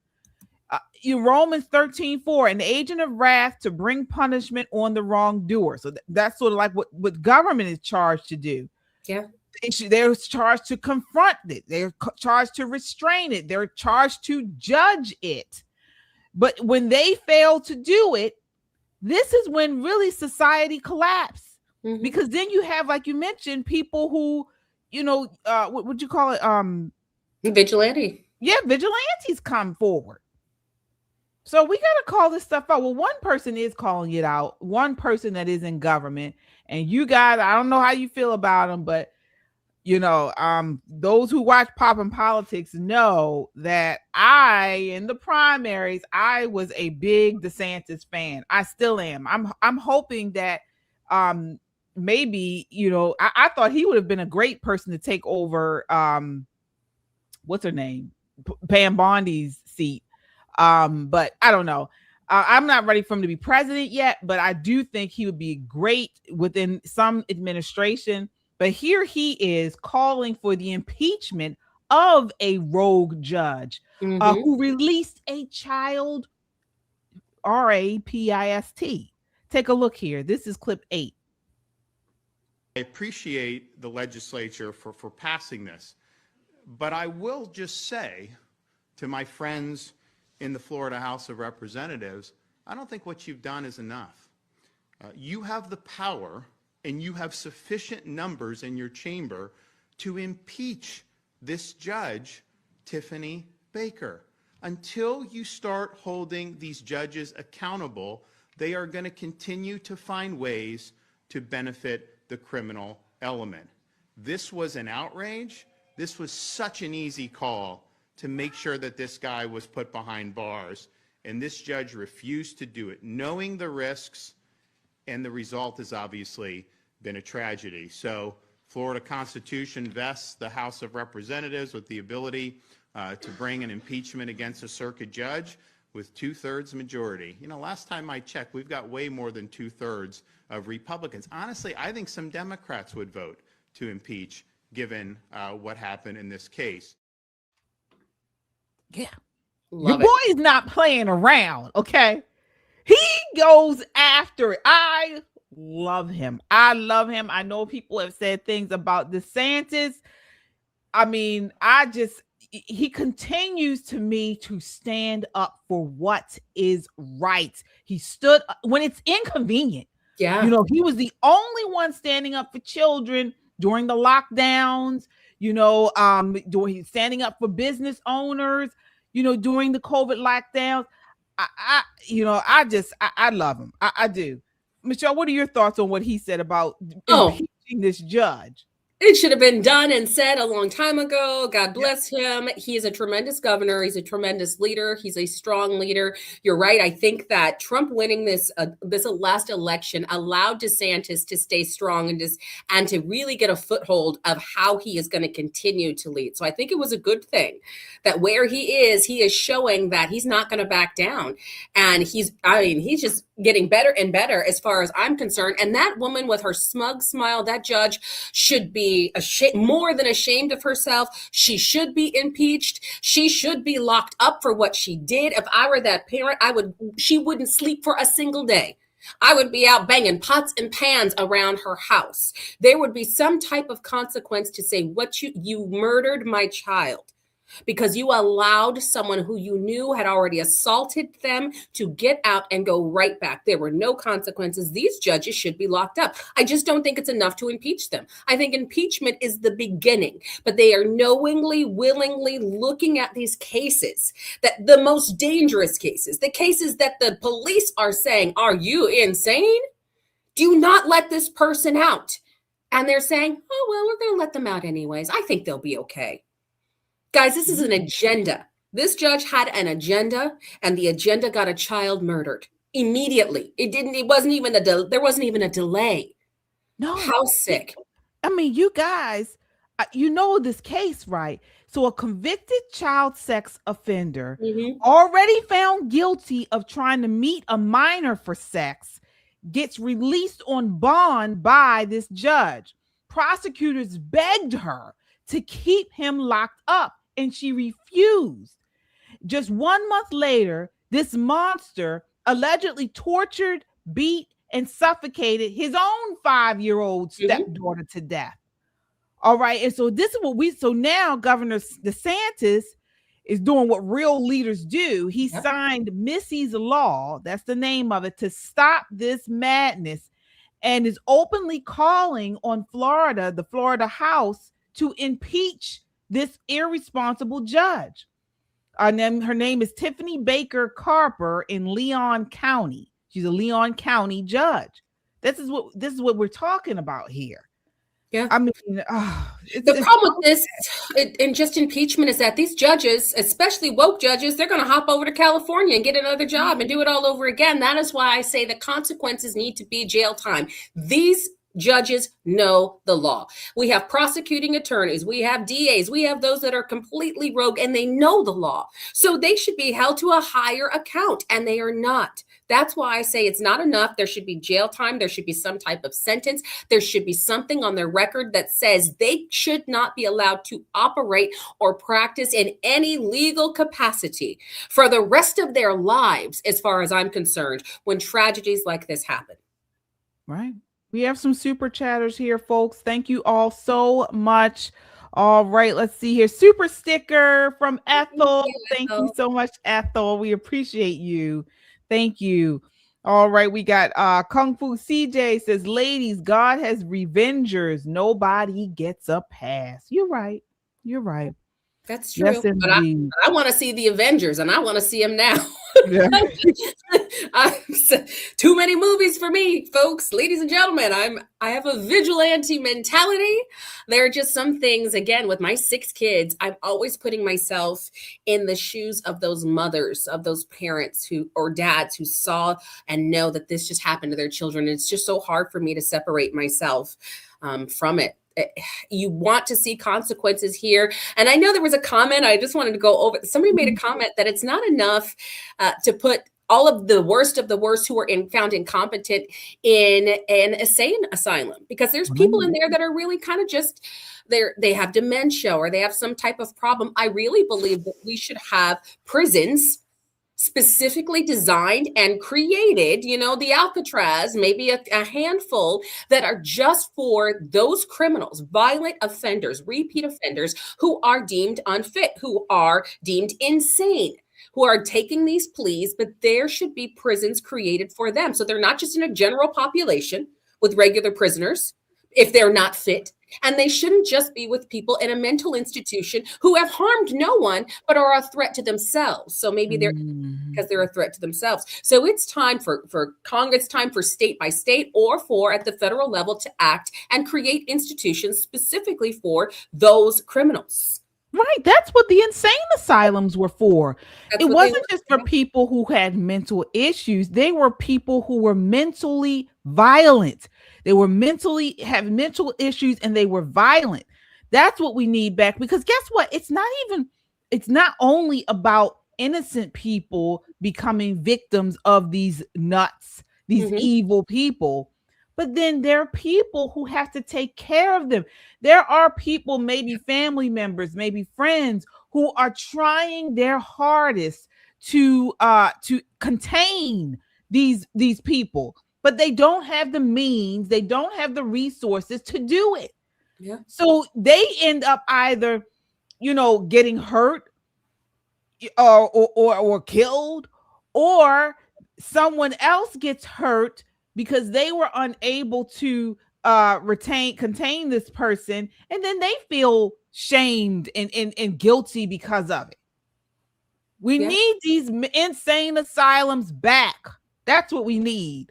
Romans 13:4, an agent of wrath to bring punishment on the wrongdoer. So that's sort of like what government is charged to do. Yeah. They're charged to confront it. They're charged to restrain it. They're charged to judge it. But when they fail to do it, this is when really society collapses. Because then you have, like you mentioned, people who, what would you call it? Vigilante. Yeah, vigilantes come forward. So we got to call this stuff out. Well, one person is calling it out, one person that is in government. And you guys, I don't know how you feel about them, but those who watch Pop and Politics know that in the primaries, I was a big DeSantis fan. I still am. I'm hoping that maybe, I thought he would have been a great person to take over what's her name? Pam Bondi's seat. But I don't know. I'm not ready for him to be president yet, but I do think he would be great within some administration. But here he is calling for the impeachment of a rogue judge who released a child, rapist. Take a look here. This is clip 8. I appreciate the legislature for passing this, but I will just say to my friends in the Florida House of Representatives, I don't think what you've done is enough. You have the power and you have sufficient numbers in your chamber to impeach this judge, Tiffany Baker. Until you start holding these judges accountable, they are going to continue to find ways to benefit the criminal element. This was an outrage. This was such an easy call to make sure that this guy was put behind bars, and this judge refused to do it, knowing the risks, and the result has obviously been a tragedy. So Florida Constitution vests the House of Representatives with the ability to bring an impeachment against a circuit judge with 2/3 majority. Last time I checked, we've got way more than 2/3 of Republicans. Honestly, I think some Democrats would vote to impeach given what happened in this case. Yeah. Your boy's not playing around, okay? He goes after it. I love him. I love him. I know people have said things about DeSantis. I mean, he continues to me to stand up for what is right. He stood when it's inconvenient. Yeah. He was the only one standing up for children during the lockdowns, standing up for business owners, during the COVID lockdowns. I love him. I do. Michelle, what are your thoughts on what he said about impeaching this judge? It should have been done and said a long time ago. God bless him. He is a tremendous governor. He's a tremendous leader. He's a strong leader. You're right. I think that Trump winning this last election allowed DeSantis to stay strong and to really get a foothold of how he is going to continue to lead. So I think it was a good thing that where he is showing that he's not going to back down. And he's just getting better and better as far as I'm concerned. And that woman with her smug smile, that judge should be more than ashamed of herself. She should be impeached. She should be locked up for what she did. If I were that parent, she wouldn't sleep for a single day. I would be out banging pots and pans around her house. There would be some type of consequence to say, you murdered my child. Because you allowed someone who you knew had already assaulted them to get out and go right back. There were no consequences. These judges should be locked up. I just don't think it's enough to impeach them. I think impeachment is the beginning, but they are knowingly, willingly looking at these cases, that the most dangerous cases, the cases that the police are saying, are you insane? Do not let this person out. And they're saying, oh, well, we're going to let them out anyways. I think they'll be okay. Guys, this is an agenda. This judge had an agenda, and the agenda got a child murdered immediately. There wasn't even a delay. No. How sick. I mean, you guys, you know this case, right? So a convicted child sex offender Mhm. already found guilty of trying to meet a minor for sex gets released on bond by this judge. Prosecutors begged her to keep him locked up, and she refused. Just 1 month later, this monster allegedly tortured, beat, and suffocated his own 5-year-old stepdaughter to death. All right. And so this is so now Governor DeSantis is doing what real leaders do. He signed Missy's Law, that's the name of it, to stop this madness, and is openly calling on Florida, the Florida House, to impeach this irresponsible judge. Her name is Tiffany Baker Carper in Leon County. She's a Leon County judge. This is what we're talking about here. Yeah. I mean, the problem with this and just impeachment is that these judges, especially woke judges, they're going to hop over to California and get another job and do it all over again. That is why I say the consequences need to be jail time. These judges know the law. We have prosecuting attorneys, we have DAs, we have those that are completely rogue, and they know the law. So they should be held to a higher account, and they are not. That's why I say it's not enough. There should be jail time. There should be some type of sentence. There should be something on their record that says they should not be allowed to operate or practice in any legal capacity for the rest of their lives, as far as I'm concerned, when tragedies like this happen. Right. We have some super chatters here, folks. Thank you all so much. All right, let's see here. Super sticker from Ethel. Thank you so much, Ethel. We appreciate you. Thank you. All right, we got Kung Fu CJ says, ladies, God has revengers. Nobody gets a pass. You're right. You're right. That's true. Yes, but I want to see the Avengers, and I want to see them now. Yeah. Too many movies for me, folks. Ladies and gentlemen, I have a vigilante mentality. There are just some things, again, with my 6 kids, I'm always putting myself in the shoes of those mothers, of those parents or dads who saw and know that this just happened to their children. It's just so hard for me to separate myself from it. You want to see consequences here. And I know there was a comment, I just wanted to go over. Somebody made a comment that it's not enough to put all of the worst who are found incompetent in an insane asylum, because there's people in there that are really kind of just, they have dementia or they have some type of problem. I really believe that we should have prisons specifically designed and created, the Alcatraz, maybe a handful that are just for those criminals, violent offenders, repeat offenders who are deemed unfit, who are deemed insane, who are taking these pleas, but there should be prisons created for them. So they're not just in a general population with regular prisoners if they're not fit. And they shouldn't just be with people in a mental institution who have harmed no one, but are a threat to themselves. So maybe they're because they're a threat to themselves. So it's time for Congress, time for state by state or for at the federal level to act and create institutions specifically for those criminals. Right. That's what the insane asylums were for. It wasn't just for people who had mental issues. They were people who were mentally violent. They were have mental issues, and they were violent. That's what we need back, because guess what? It's not only about innocent people becoming victims of these nuts, these evil people. But then there are people who have to take care of them. There are people, maybe family members, maybe friends, who are trying their hardest to contain these people, but they don't have the means, they don't have the resources to do it. Yeah. So they end up either, getting hurt or killed, or someone else gets hurt because they were unable to contain this person, and then they feel shamed and guilty because of it. We need these insane asylums back. That's what we need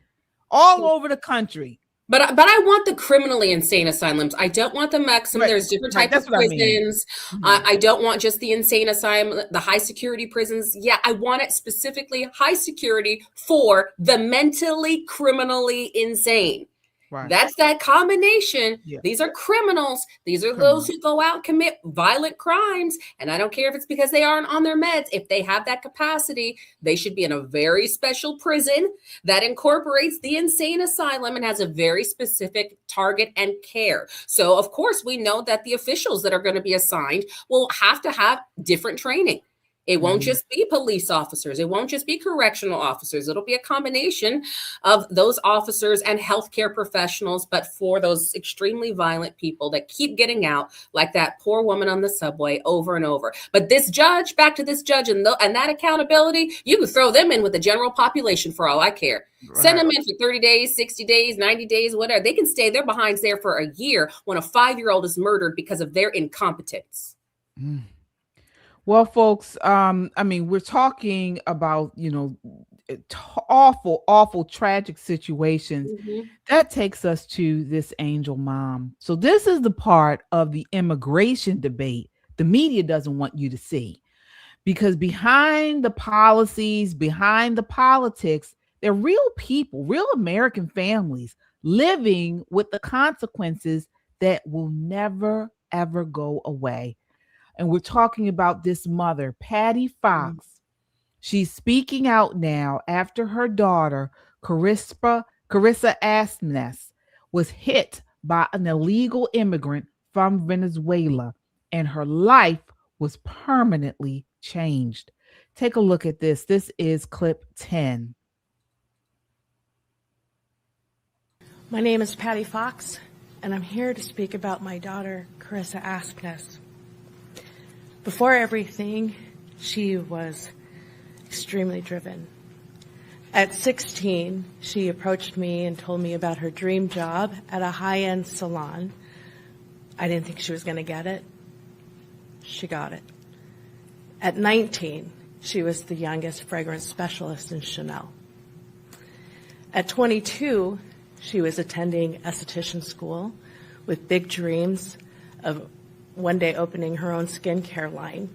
all over the country. But I want the criminally insane asylums. I don't want the maximum. Right. There's different types of prisons. I don't want just the insane asylum, the high security prisons. Yeah, I want it specifically high security for the mentally, criminally insane. Right. That's that combination. Yeah. These are criminals. These are those who go out and commit violent crimes. And I don't care if it's because they aren't on their meds. If they have that capacity, they should be in a very special prison that incorporates the insane asylum and has a very specific target and care. So, of course, we know that the officials that are going to be assigned will have to have different training. It won't just be police officers. It won't just be correctional officers. It'll be a combination of those officers and healthcare professionals, but for those extremely violent people that keep getting out, like that poor woman on the subway over and over. But this judge, back to this judge and that accountability, you can throw them in with the general population for all I care. Right. Send them in for 30 days, 60 days, 90 days, whatever. They can stay their behinds there for a year when a 5-year-old is murdered because of their incompetence. Mm. Well, folks, I mean, we're talking about, awful, tragic situations. That takes us to this angel mom. So this is the part of the immigration debate the media doesn't want you to see, because behind the policies, behind the politics, they're real people, real American families living with the consequences that will never, ever go away. And we're talking about this mother, Patty Fox. She's speaking out now after her daughter, Carissa Asnes, was hit by an illegal immigrant from Venezuela, and her life was permanently changed. Take a look at this. This is clip 10. My name is Patty Fox, and I'm here to speak about my daughter, Carissa Asnes. Before everything, she was extremely driven. At 16, she approached me and told me about her dream job at a high-end salon. I didn't think she was going to get it. She got it. At 19, she was the youngest fragrance specialist in Chanel. At 22, she was attending esthetician school with big dreams of one day opening her own skincare line.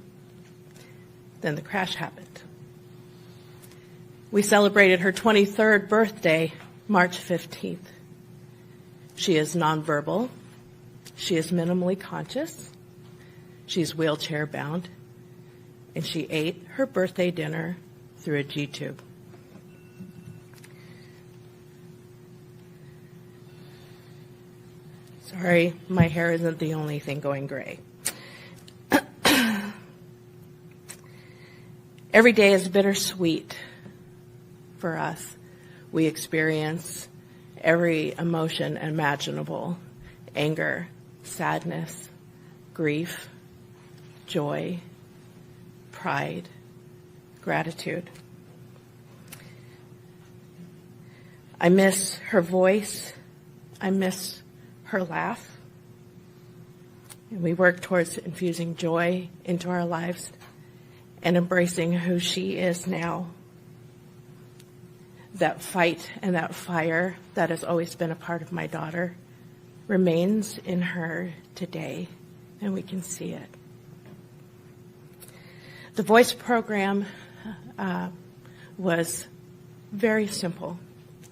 Then the crash happened. We celebrated her 23rd birthday, March 15th. She is nonverbal. She is minimally conscious. She's wheelchair bound. And she ate her birthday dinner through a G-tube. Sorry, my hair isn't the only thing going gray. Every day is bittersweet for us. We experience every emotion imaginable: anger, sadness, grief, joy, pride, gratitude. I miss her voice. I miss her laugh. And we work towards infusing joy into our lives and embracing who she is now. That fight and that fire that has always been a part of my daughter remains in her today, and we can see it. The voice program was very simple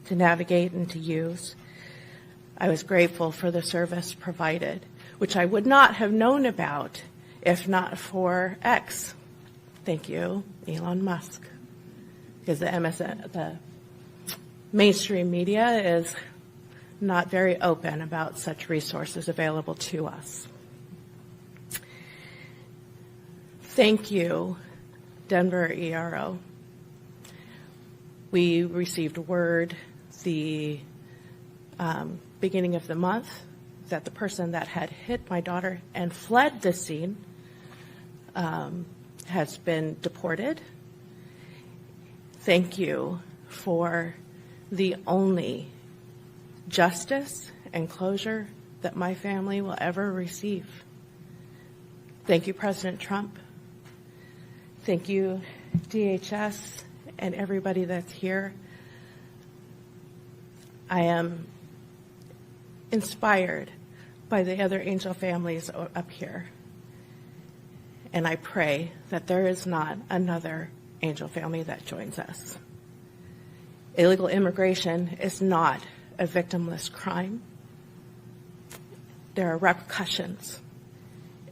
to navigate and to use. I was grateful for the service provided, which I would not have known about if not for X. Thank you, Elon Musk. Because the mainstream media is not very open about such resources available to us. Thank you, Denver ERO. We received word the beginning of the month that the person that had hit my daughter and fled the scene has been deported. Thank you for the only justice and closure that my family will ever receive. Thank you, President Trump. Thank you, DHS, and everybody that's here. I am inspired by the other angel families up here. And I pray that there is not another angel family that joins us. Illegal immigration is not a victimless crime. There are repercussions,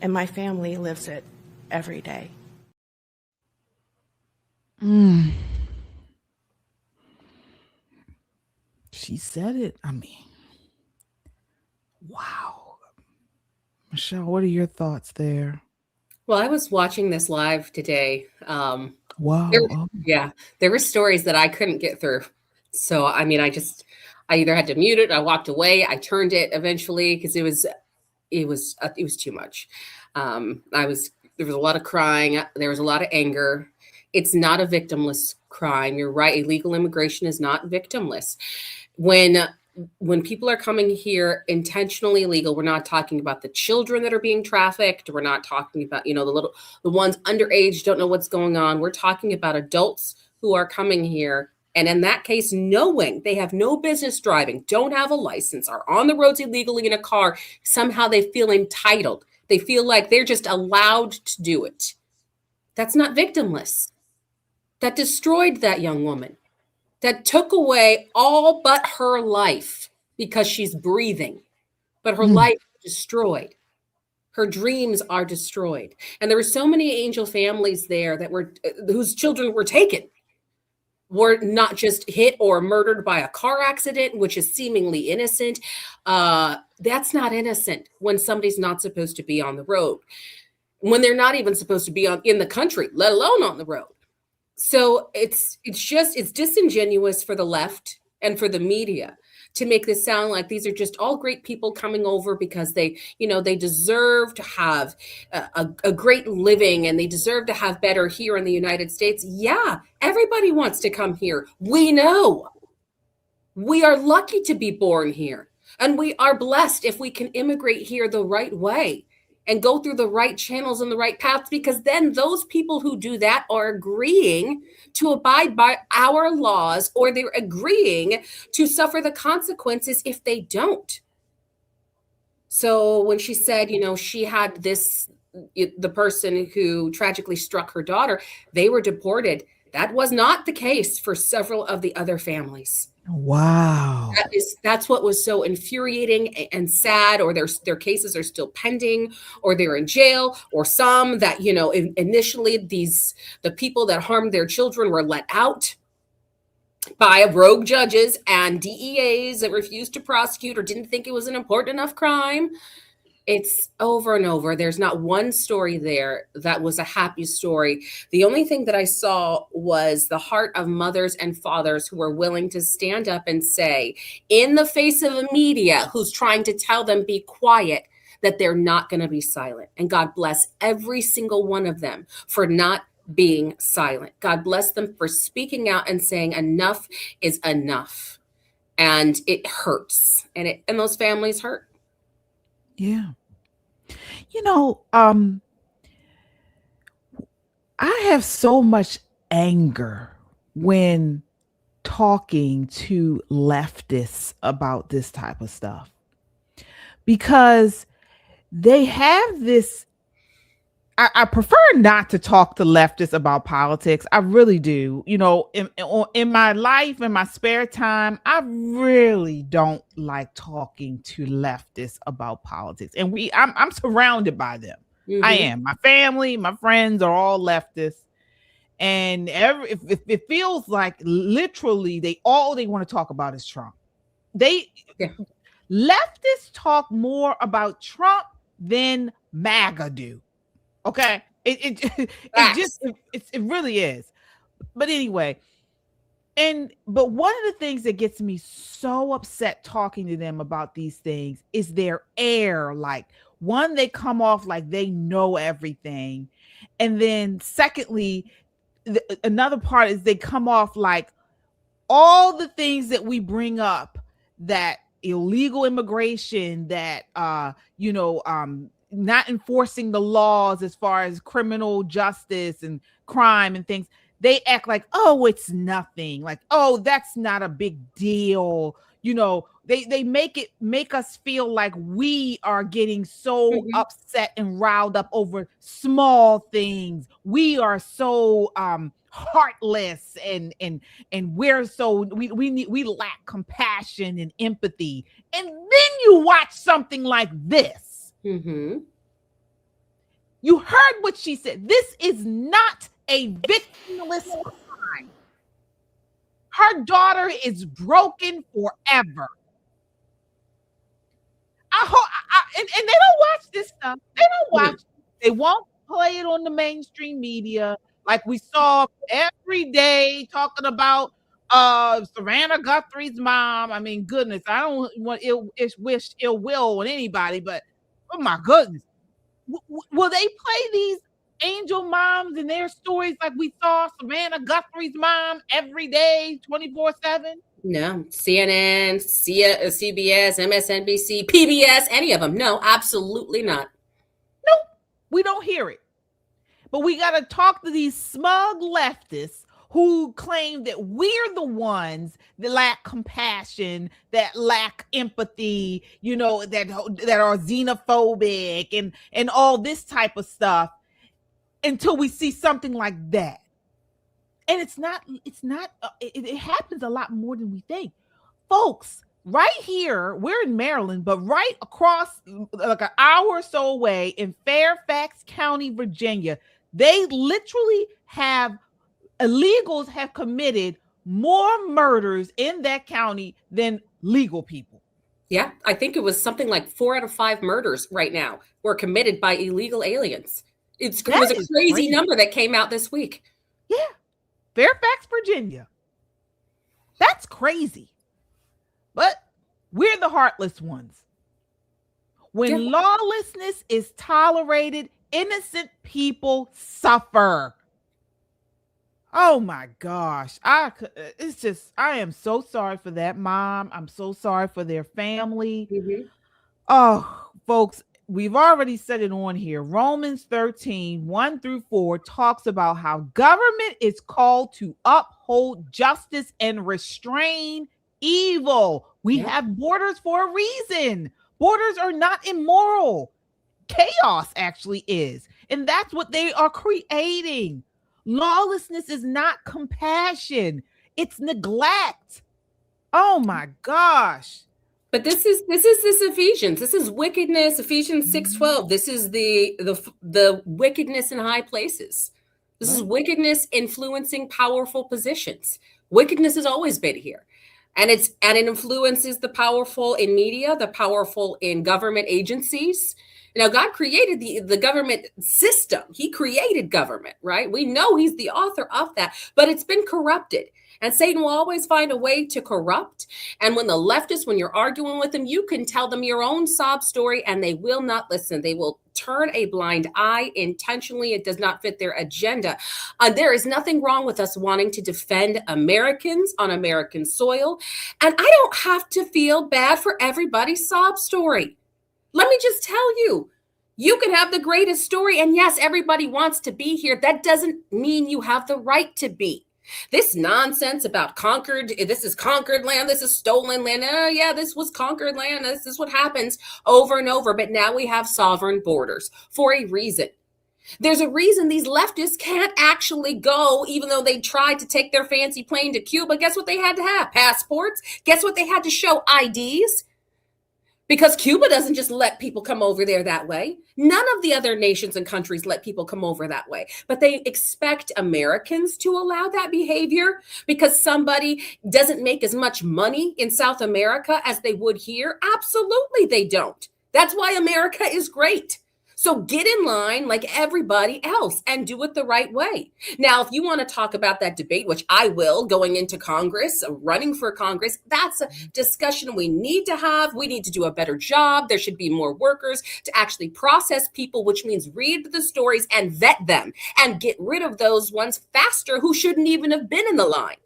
and my family lives it every day. She said it. I mean, wow. Michelle, what are your thoughts there? Well, I was watching this live today. Wow. There were stories that I couldn't get through. So, I mean, I either had to mute it, I walked away, I turned it eventually because it was too much. There was a lot of crying, there was a lot of anger. It's not a victimless crime. You're right. Illegal immigration is not victimless. When people are coming here intentionally illegal, we're not talking about the children that are being trafficked. We're not talking about, the ones underage don't know what's going on. We're talking about adults who are coming here. And in that case, knowing they have no business driving, don't have a license, are on the roads illegally in a car, somehow they feel entitled. They feel like they're just allowed to do it. That's not victimless. That destroyed that young woman. That took away all but her life because she's breathing. But her life is destroyed. Her dreams are destroyed. And there were so many angel families there whose children were taken, were not just hit or murdered by a car accident, which is seemingly innocent. That's not innocent when somebody's not supposed to be on the road, when they're not even supposed to be in the country, let alone on the road. So it's disingenuous for the left and for the media to make this sound like these are just all great people coming over because they deserve to have a great living and they deserve to have better here in the United States. Yeah, everybody wants to come here. We know. We are lucky to be born here, and we are blessed if we can immigrate here the right way and go through the right channels and the right paths, because then those people who do that are agreeing to abide by our laws, or they're agreeing to suffer the consequences if they don't. So when she said, she had the person who tragically struck her daughter, they were deported. That was not the case for several of the other families. Wow. That's what was so infuriating and sad, or their cases are still pending, or they're in jail, or some that, initially the people that harmed their children were let out by rogue judges and DEAs that refused to prosecute or didn't think it was an important enough crime. It's over and over. There's not one story there that was a happy story. The only thing that I saw was the heart of mothers and fathers who were willing to stand up and say, in the face of a media who's trying to tell them be quiet, that they're not going to be silent. And God bless every single one of them for not being silent. God bless them for speaking out and saying enough is enough. And it hurts. And those families hurt. Yeah. I have so much anger when talking to leftists about this type of stuff, because they have this. I prefer not to talk to leftists about politics. I really do. In my life, in my spare time, I really don't like talking to leftists about politics. And I'm surrounded by them. Mm-hmm. I am. My family, my friends are all leftists. And if it feels like literally all they want to talk about is Trump. Leftists talk more about Trump than MAGA do. Okay, it really is. But anyway, but one of the things that gets me so upset talking to them about these things is their air. Like, one, they come off like they know everything, and then secondly, another part is they come off like all the things that we bring up, that illegal immigration, that not enforcing the laws as far as criminal justice and crime and things, they act like, oh, it's nothing. Like, oh, that's not a big deal. they make us feel like we are getting so upset and riled up over small things. We are so heartless and we're so we lack compassion and empathy. And then you watch something like this. Mm-hmm. You heard what she said. This is not a victimless crime. Her daughter is broken forever. And they don't watch this stuff. They don't watch it. They won't play it on the mainstream media like we saw every day talking about Savannah Guthrie's mom. I mean, goodness, I don't want wish ill will on anybody, but oh my goodness. Will they play these angel moms and their stories like we saw Savannah Guthrie's mom every day, 24/7? No. CNN, CBS, MSNBC, PBS, any of them. No, absolutely not. Nope. We don't hear it. But we got to talk to these smug leftists who claim that we're the ones that lack compassion, that lack empathy, that are xenophobic and all this type of stuff, until we see something like that. And it happens a lot more than we think. Folks, right here, we're in Maryland, but right across like an hour or so away in Fairfax County, Virginia, they literally illegals have committed more murders in that county than legal people. Yeah, I think it was something like 4 out of 5 murders right now were committed by illegal aliens. It was a crazy number that came out this week. Yeah. Fairfax, Virginia. That's crazy. But we're the heartless ones. When lawlessness is tolerated, innocent people suffer. Oh my gosh. I am so sorry for that mom. I'm so sorry for their family. Mm-hmm. Oh, folks, we've already said it on here. Romans 13, 1-4 talks about how government is called to uphold justice and restrain evil. We have borders for a reason. Borders are not immoral. Chaos actually is. And that's what they are creating. Lawlessness is not compassion. It's neglect. Oh my gosh. But this is Ephesians. This is wickedness. Ephesians 6:12. This is the wickedness in high places. This is wickedness influencing powerful positions. Wickedness has always been here. And it influences the powerful in media, the powerful in government agencies. Now, God created the government system. He created government, right? We know he's the author of that, but it's been corrupted. And Satan will always find a way to corrupt. And when the leftists, when you're arguing with them, you can tell them your own sob story and they will not listen. They will turn a blind eye intentionally. It does not fit their agenda. There is nothing wrong with us wanting to defend Americans on American soil. And I don't have to feel bad for everybody's sob story. Let me just tell you, you can have the greatest story. And yes, everybody wants to be here. That doesn't mean you have the right to be. This nonsense about this is conquered land, this is stolen land. Yeah, this was conquered land. This is what happens over and over. But now we have sovereign borders for a reason. There's a reason these leftists can't actually go, even though they tried to take their fancy plane to Cuba. Guess what they had to have? Passports. Guess what they had to show? IDs. Because Cuba doesn't just let people come over there that way. None of the other nations and countries let people come over that way. But they expect Americans to allow that behavior because somebody doesn't make as much money in South America as they would here. Absolutely, they don't. That's why America is great. So get in line like everybody else and do it the right way. Now, if you want to talk about that debate, which I will, going into Congress, running for Congress, that's a discussion we need to have. We need to do a better job. There should be more workers to actually process people, which means read the stories and vet them and get rid of those ones faster who shouldn't even have been in the line.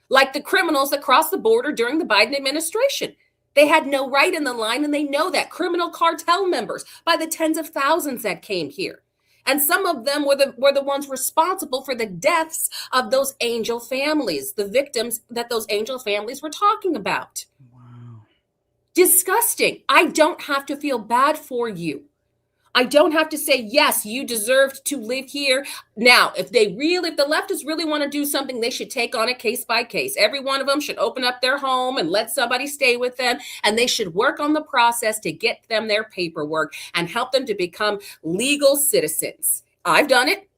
Like the criminals that crossed the border during the Biden administration. They had no right in the line, and they know that. Criminal cartel members by the tens of thousands that came here. And some of them were the ones responsible for the deaths of those angel families, the victims that those angel families were talking about. Wow. Disgusting. I don't have to feel bad for you. I don't have to say, yes, you deserved to live here. Now, if the leftists really want to do something, they should take on it case by case. Every one of them should open up their home and let somebody stay with them. And they should work on the process to get them their paperwork and help them to become legal citizens. I've done it.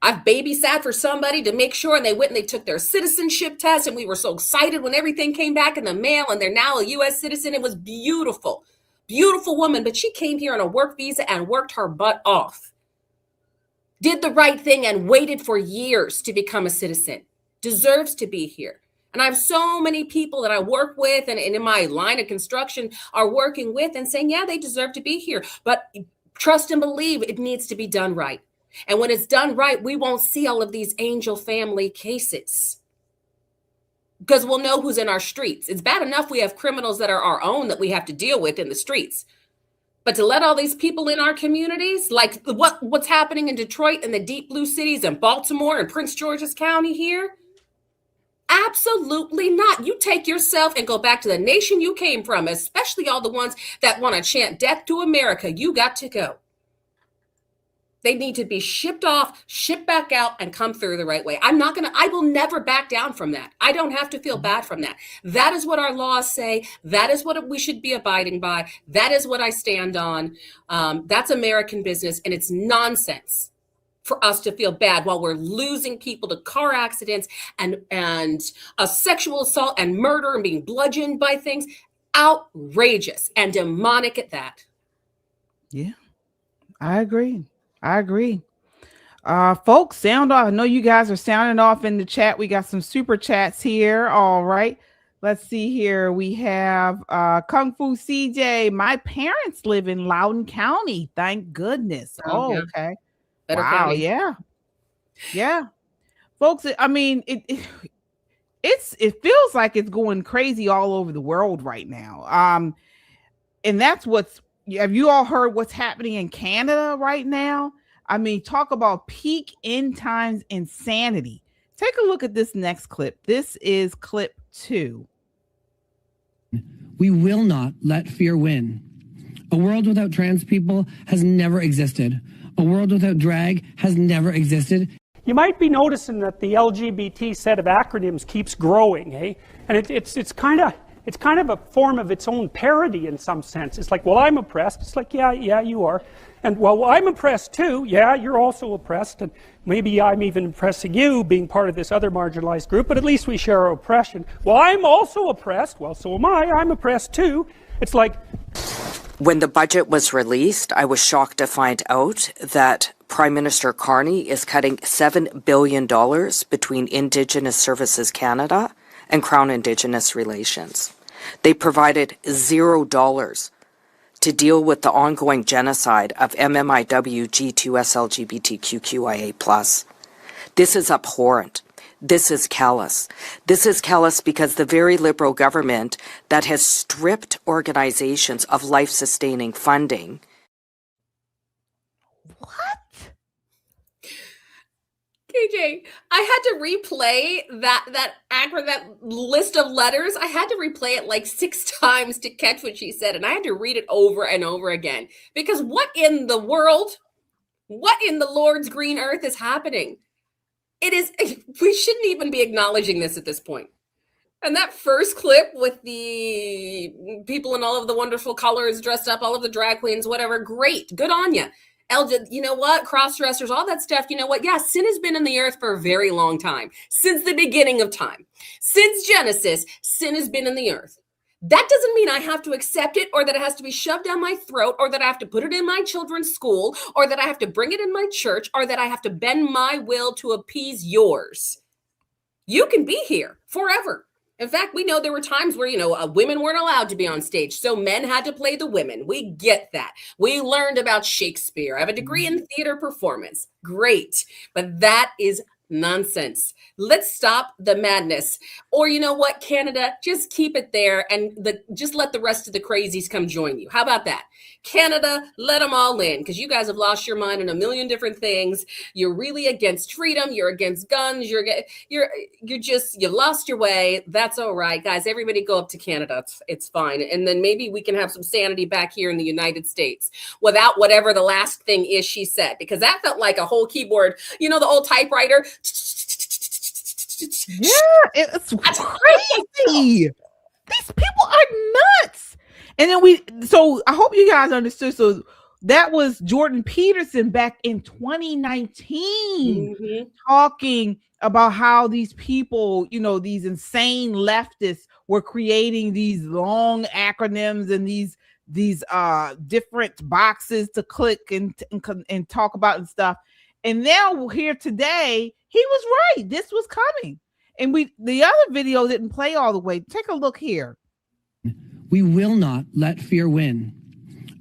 I've babysat for somebody to make sure, and they went and they took their citizenship test, and we were so excited when everything came back in the mail, and they're now a U.S. citizen. It was beautiful. Beautiful woman, but she came here on a work visa and worked her butt off. Did the right thing and waited for years to become a citizen. Deserves to be here. And I have so many people that I work with and in my line of construction are working with and saying, yeah, they deserve to be here. But trust and believe it needs to be done right. And when it's done right, we won't see all of these angel family cases. Because we'll know who's in our streets. It's bad enough we have criminals that are our own that we have to deal with in the streets. But to let all these people in our communities, like what's happening in Detroit and the deep blue cities and Baltimore and Prince George's County here? Absolutely not. You take yourself and go back to the nation you came from, especially all the ones that want to chant death to America. You got to go. They need to be shipped off, shipped back out, and come through the right way. I will never back down from that. I don't have to feel bad from that. That is what our laws say. That is what we should be abiding by. That is what I stand on. That's American business, and it's nonsense for us to feel bad while we're losing people to car accidents and a sexual assault and murder and being bludgeoned by things. Outrageous and demonic at that. Yeah, I agree. Folks, sound off. I know you guys are sounding off in the chat. We got some super chats here. All right. Let's see here. We have Kung Fu CJ. My parents live in Loudoun County. Thank goodness. Oh, yeah. Okay. Better wow. county. Yeah. Yeah. Folks, I mean, it feels like it's going crazy all over the world right now. And that's have you all heard what's happening in Canada right now? I mean, talk about peak end times insanity. Take a look at this next clip. This is clip 2. We will not let fear win. A world without trans people has never existed. A world without drag has never existed. You might be noticing that the LGBT set of acronyms keeps growing, eh? And it's kind of a form of its own parody in some sense. It's like, well, I'm oppressed. It's like, yeah, you are. And well, I'm oppressed too. Yeah, you're also oppressed. And maybe I'm even oppressing you being part of this other marginalized group, but at least we share our oppression. Well, I'm also oppressed. Well, so am I. I'm oppressed too. It's like... When the budget was released, I was shocked to find out that Prime Minister Carney is cutting $7 billion between Indigenous Services Canada and Crown Indigenous Relations. They provided $0 to deal with the ongoing genocide of MMIW G2S LGBTQIA+. This is abhorrent. This is callous. This is callous because the very Liberal government that has stripped organizations of life-sustaining funding. What? KJ, I had to replay that list of letters. I had to replay it like 6 times to catch what she said, and I had to read it over and over again. Because what in the world, what in the Lord's green earth is happening? We shouldn't even be acknowledging this at this point. And that first clip with the people in all of the wonderful colors dressed up, all of the drag queens, whatever, great, good on you. You know what? Cross-dressers, all that stuff. You know what? Yeah, sin has been in the earth for a very long time. Since the beginning of time. Since Genesis, sin has been in the earth. That doesn't mean I have to accept it or that it has to be shoved down my throat or that I have to put it in my children's school or that I have to bring it in my church or that I have to bend my will to appease yours. You can be here forever. In fact, we know there were times where, women weren't allowed to be on stage, so men had to play the women. We get that. We learned about Shakespeare. I have a degree in theater performance. Great. But that is Nonsense. Let's stop the madness. Or you know what, Canada, just keep it there and just let the rest of the crazies come join you. How about that? Canada, let them all in, because you guys have lost your mind on a million different things. You're really against freedom. You're against guns. You lost your way. That's all right, guys. Everybody go up to Canada. It's fine. And then maybe we can have some sanity back here in the United States without whatever the last thing is she said, because that felt like a whole keyboard, you know, the old typewriter. Yeah, it's crazy. These people are nuts. And then so I hope you guys understood. So that was Jordan Peterson back in 2019 talking about how these people, you know, these insane leftists were creating these long acronyms and these different boxes to click and talk about and stuff. And now here today, he was right. This was coming. And the other video didn't play all the way. Take a look here. We will not let fear win.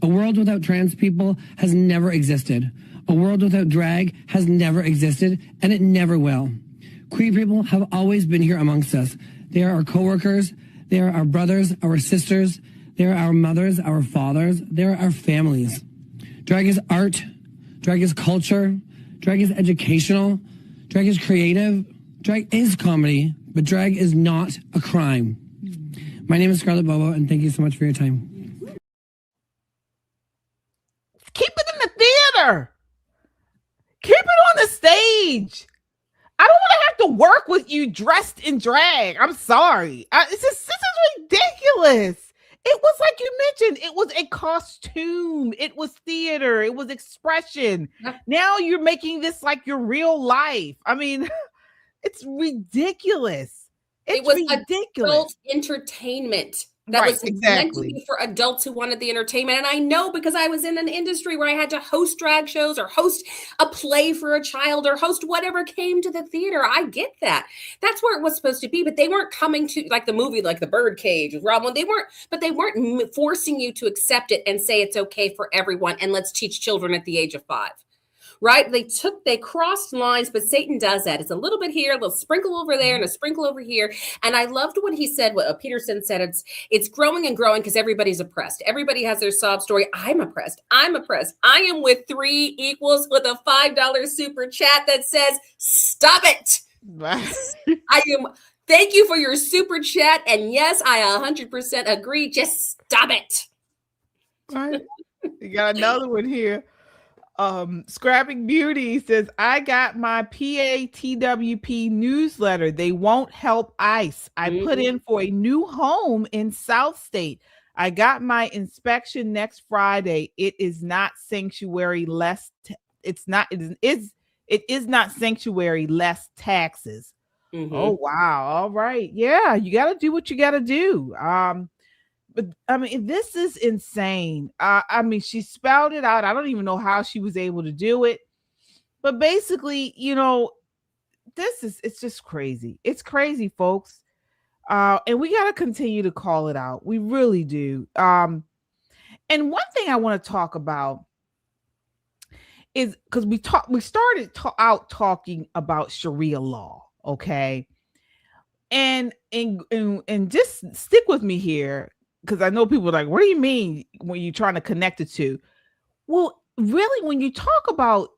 A world without trans people has never existed. A world without drag has never existed, and it never will. Queer people have always been here amongst us. They are our coworkers. They are our brothers, our sisters. They are our mothers, our fathers. They are our families. Drag is art. Drag is culture. Drag is educational. Drag is creative. Drag is comedy, but drag is not a crime. My name is Scarlett Bobo, and thank you so much for your time. Keep it in the theater. Keep it on the stage. I don't want to have to work with you dressed in drag. I'm sorry. This is ridiculous. It was like you mentioned, it was a costume. It was theater. It was expression. Now you're making this like your real life. I mean, it's ridiculous. It was ridiculous. Adult entertainment that was meant to be for adults who wanted the entertainment. And I know, because I was in an industry where I had to host drag shows or host a play for a child or host whatever came to the theater. I get that. That's where it was supposed to be. But they weren't coming to like the movie, like The Birdcage with Rob. They weren't forcing you to accept it and say it's okay for everyone. And let's teach children at the age of 5. Right? They crossed lines, but Satan does that. It's a little bit here, a little sprinkle over there, and a sprinkle over here. And I loved what he said, what Peterson said, it's growing and growing because everybody's oppressed. Everybody has their sob story. I'm oppressed. I am with 3 equals with a $5 super chat that says, stop it. Thank you for your super chat. And yes, I 100% agree. Just stop it. Right. You got another one here. Scrapping Beauty says, I got my PATWP newsletter. They won't help ICE. I put in for a new home in South State. I got my inspection next Friday. It is not sanctuary less. It is not sanctuary less taxes. Oh, wow. All right. Yeah. You got to do what you got to do. But I mean, this is insane. I mean, she spelled it out. I don't even know how she was able to do it. But basically, you know, it's just crazy. It's crazy, folks. And we got to continue to call it out. We really do. And one thing I want to talk about is because we started out talking about Sharia law. Okay. And just stick with me here, because I know people are like, what do you mean when you're trying to connect it to? Well, really, when you talk about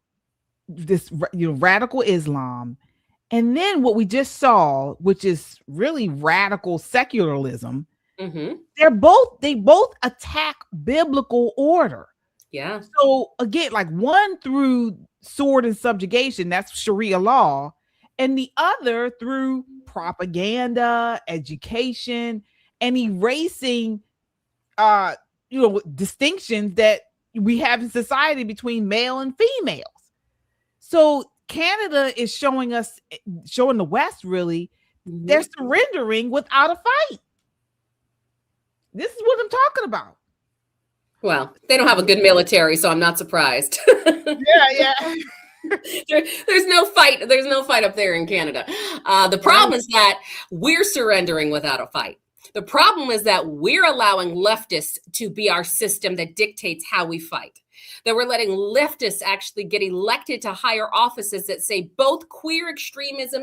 this, you know, radical Islam, and then what we just saw, which is really radical secularism, they both attack biblical order. Yeah. So again, like one through sword and subjugation, that's Sharia law, and the other through propaganda, education, and erasing, you know, distinctions that we have in society between male and females. So Canada is showing the West, really, they're surrendering without a fight. This is what I'm talking about. Well, they don't have a good military, so I'm not surprised. Yeah. There's no fight. There's no fight up there in Canada. The problem is that we're surrendering without a fight. The problem is that we're allowing leftists to be our system that dictates how we fight. that we're letting leftists actually get elected to higher offices that say both queer extremism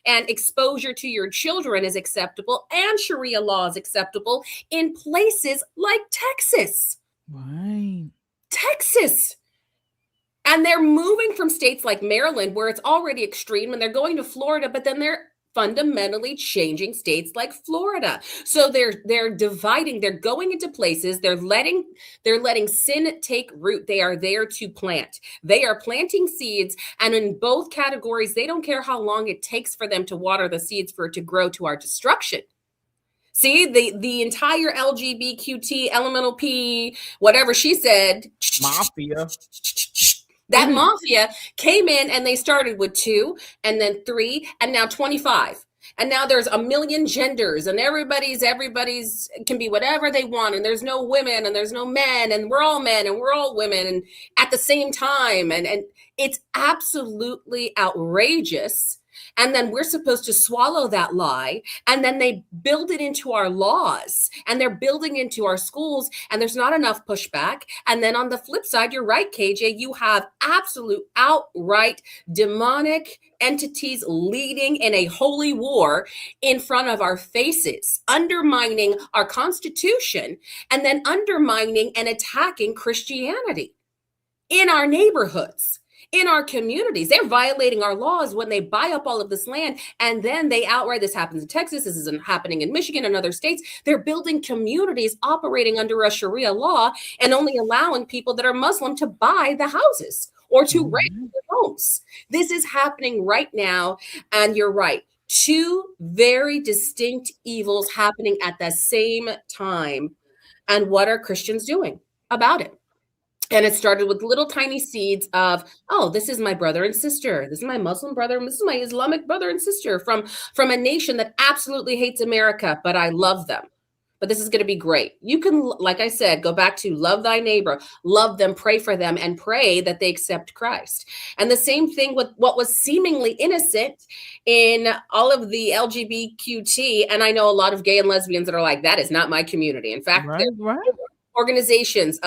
and exposure to your children is acceptable and Sharia law is acceptable in places like Texas. Right. Texas. And they're moving from states like Maryland, where it's already extreme, and they're going to Florida, but then they're fundamentally changing states like Florida. So they're dividing, they're going into places, they're letting sin take root. They are there to plant. They are planting seeds, and in both categories, they don't care how long it takes for them to water the seeds for it to grow to our destruction. See, the entire LGBTQT, elemental P, whatever she said, mafia. That mafia came in and they started with 2 and then 3 and now 25. And now there's a million genders and everybody's can be whatever they want. And there's no women and there's no men and we're all men and we're all women and at the same time. And it's absolutely outrageous. And then we're supposed to swallow that lie. And then they build it into our laws and they're building into our schools and there's not enough pushback. And then on the flip side, you're right, KJ, you have absolute outright demonic entities leading in a holy war in front of our faces, undermining our Constitution and then undermining and attacking Christianity in our neighborhoods. In our communities. They're violating our laws when they buy up all of this land and then they outright, this happens in Texas, this is happening in Michigan and other states. They're building communities operating under a Sharia law and only allowing people that are Muslim to buy the houses or to rent the homes. This is happening right now. And you're right. 2 very distinct evils happening at the same time. And what are Christians doing about it? And it started with little tiny seeds of, oh, this is my brother and sister. This is my Muslim brother. This is my Islamic brother and sister from a nation that absolutely hates America, but I love them. But this is going to be great. You can, like I said, go back to love thy neighbor, love them, pray for them, and pray that they accept Christ. And the same thing with what was seemingly innocent in all of the LGBTQT. And I know a lot of gay and lesbians that are like, that is not my community. In fact, right. Organizations,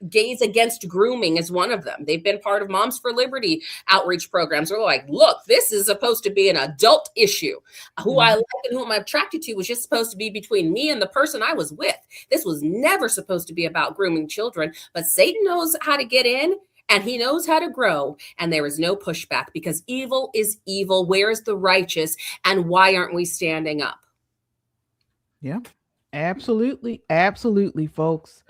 Gays Against Grooming is one of them. They've been part of Moms for Liberty outreach programs. They're like, look, this is supposed to be an adult issue. Who I like and who I'm attracted to was just supposed to be between me and the person I was with. This was never supposed to be about grooming children, but Satan knows how to get in and he knows how to grow. And there is no pushback because evil is evil. Where is the righteous? And why aren't we standing up? Yeah. Absolutely. Absolutely, folks.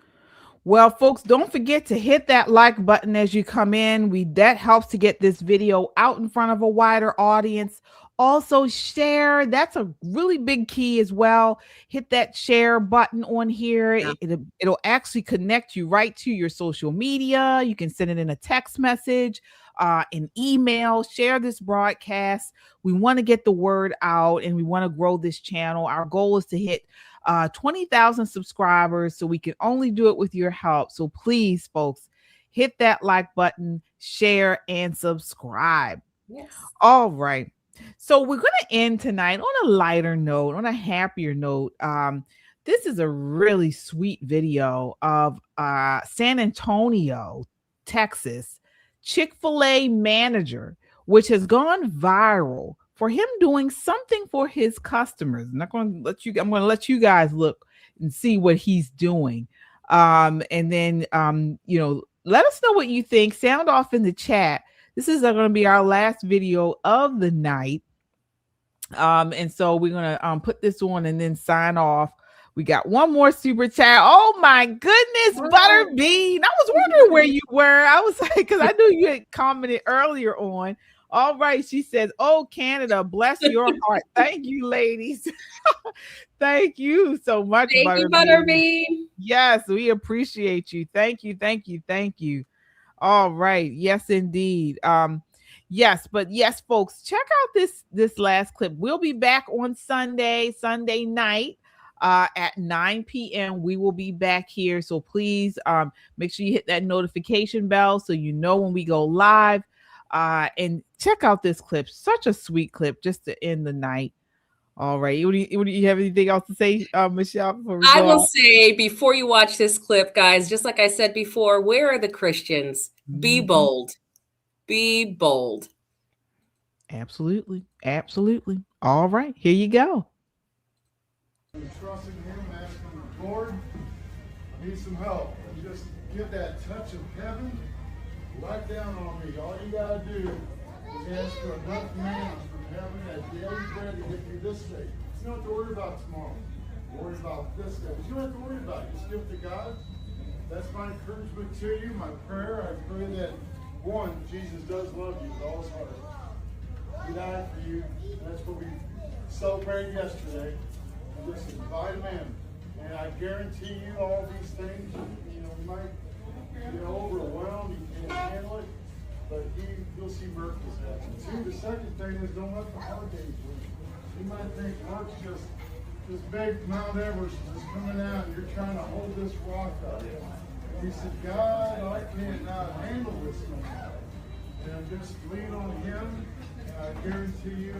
Well, folks, don't forget to hit that like button as you come in. That helps to get this video out in front of a wider audience. Also share. That's a really big key as well. Hit that share button on here. Yeah. It'll actually connect you right to your social media. You can send it in a text message, an email, share this broadcast. We want to get the word out and we want to grow this channel. Our goal is to hit 20,000 subscribers, so we can only do it with your help. So please, folks, hit that like button, share, and subscribe. Yes. All right. So we're going to end tonight on a lighter note, on a happier note. This is a really sweet video of San Antonio, Texas, Chick-fil-A manager, which has gone viral for him doing something for his customers. I'm going to let you guys look and see what he's doing. And then, let us know what you think. Sound off in the chat. This is going to be our last video of the night. And so we're going to put this on and then sign off. We got one more super chat. Oh my goodness, Butterbean. I was wondering where you were. I was like, because I knew you had commented earlier on. All right. She says, oh, Canada, bless your heart. Thank you, ladies. Thank you so much. Thank you, Butterbean. Yes, we appreciate you. Thank you. Thank you. Thank you. All right. Yes, indeed. Yes, folks, check out this last clip. We'll be back on Sunday night at 9 p.m. We will be back here. So please make sure you hit that notification bell so you know when we go live. And check out this clip. Such a sweet clip just to end the night. All right. Do you have anything else to say, Michelle? Before we I go will out? say before you watch this clip, guys, just like I said before, where are the Christians? Be bold. Be bold. Absolutely. Absolutely. All right. Here you go. Trusting him and asking the Lord, I need some help. And just get that touch of heaven right down on me. All you gotta do is ask for enough manna from heaven, that daily bread to get through this day. You don't have to worry about tomorrow. Worry about this day. But you don't have to worry about it. Just give it to God. That's my encouragement to you, my prayer. I pray that, one, Jesus does love you with all his heart. He died for you. That's what we celebrated yesterday. And just invite him in. And I guarantee you all these things, you might get overwhelmed, you can't handle it, but you'll see miracles happen. Two, the second thing is don't let the heart days win. You might think heart's just this big Mount Everest is coming out and you're trying to hold this rock up. And you said, God, I cannot handle this now. And just lean on him, and I guarantee you,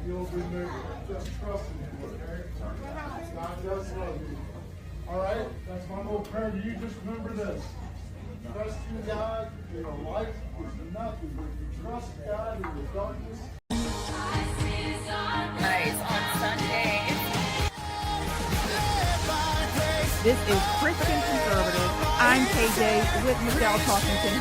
you'll be moved. Just trust in him, okay? God does love you. All right? That's my little prayer to you. Just remember this. Trust in God. Life is nothing, but if you trust God in the darkness. Nice. On Sunday. This is Christian Conservative. I'm KJ with Michelle Talkington.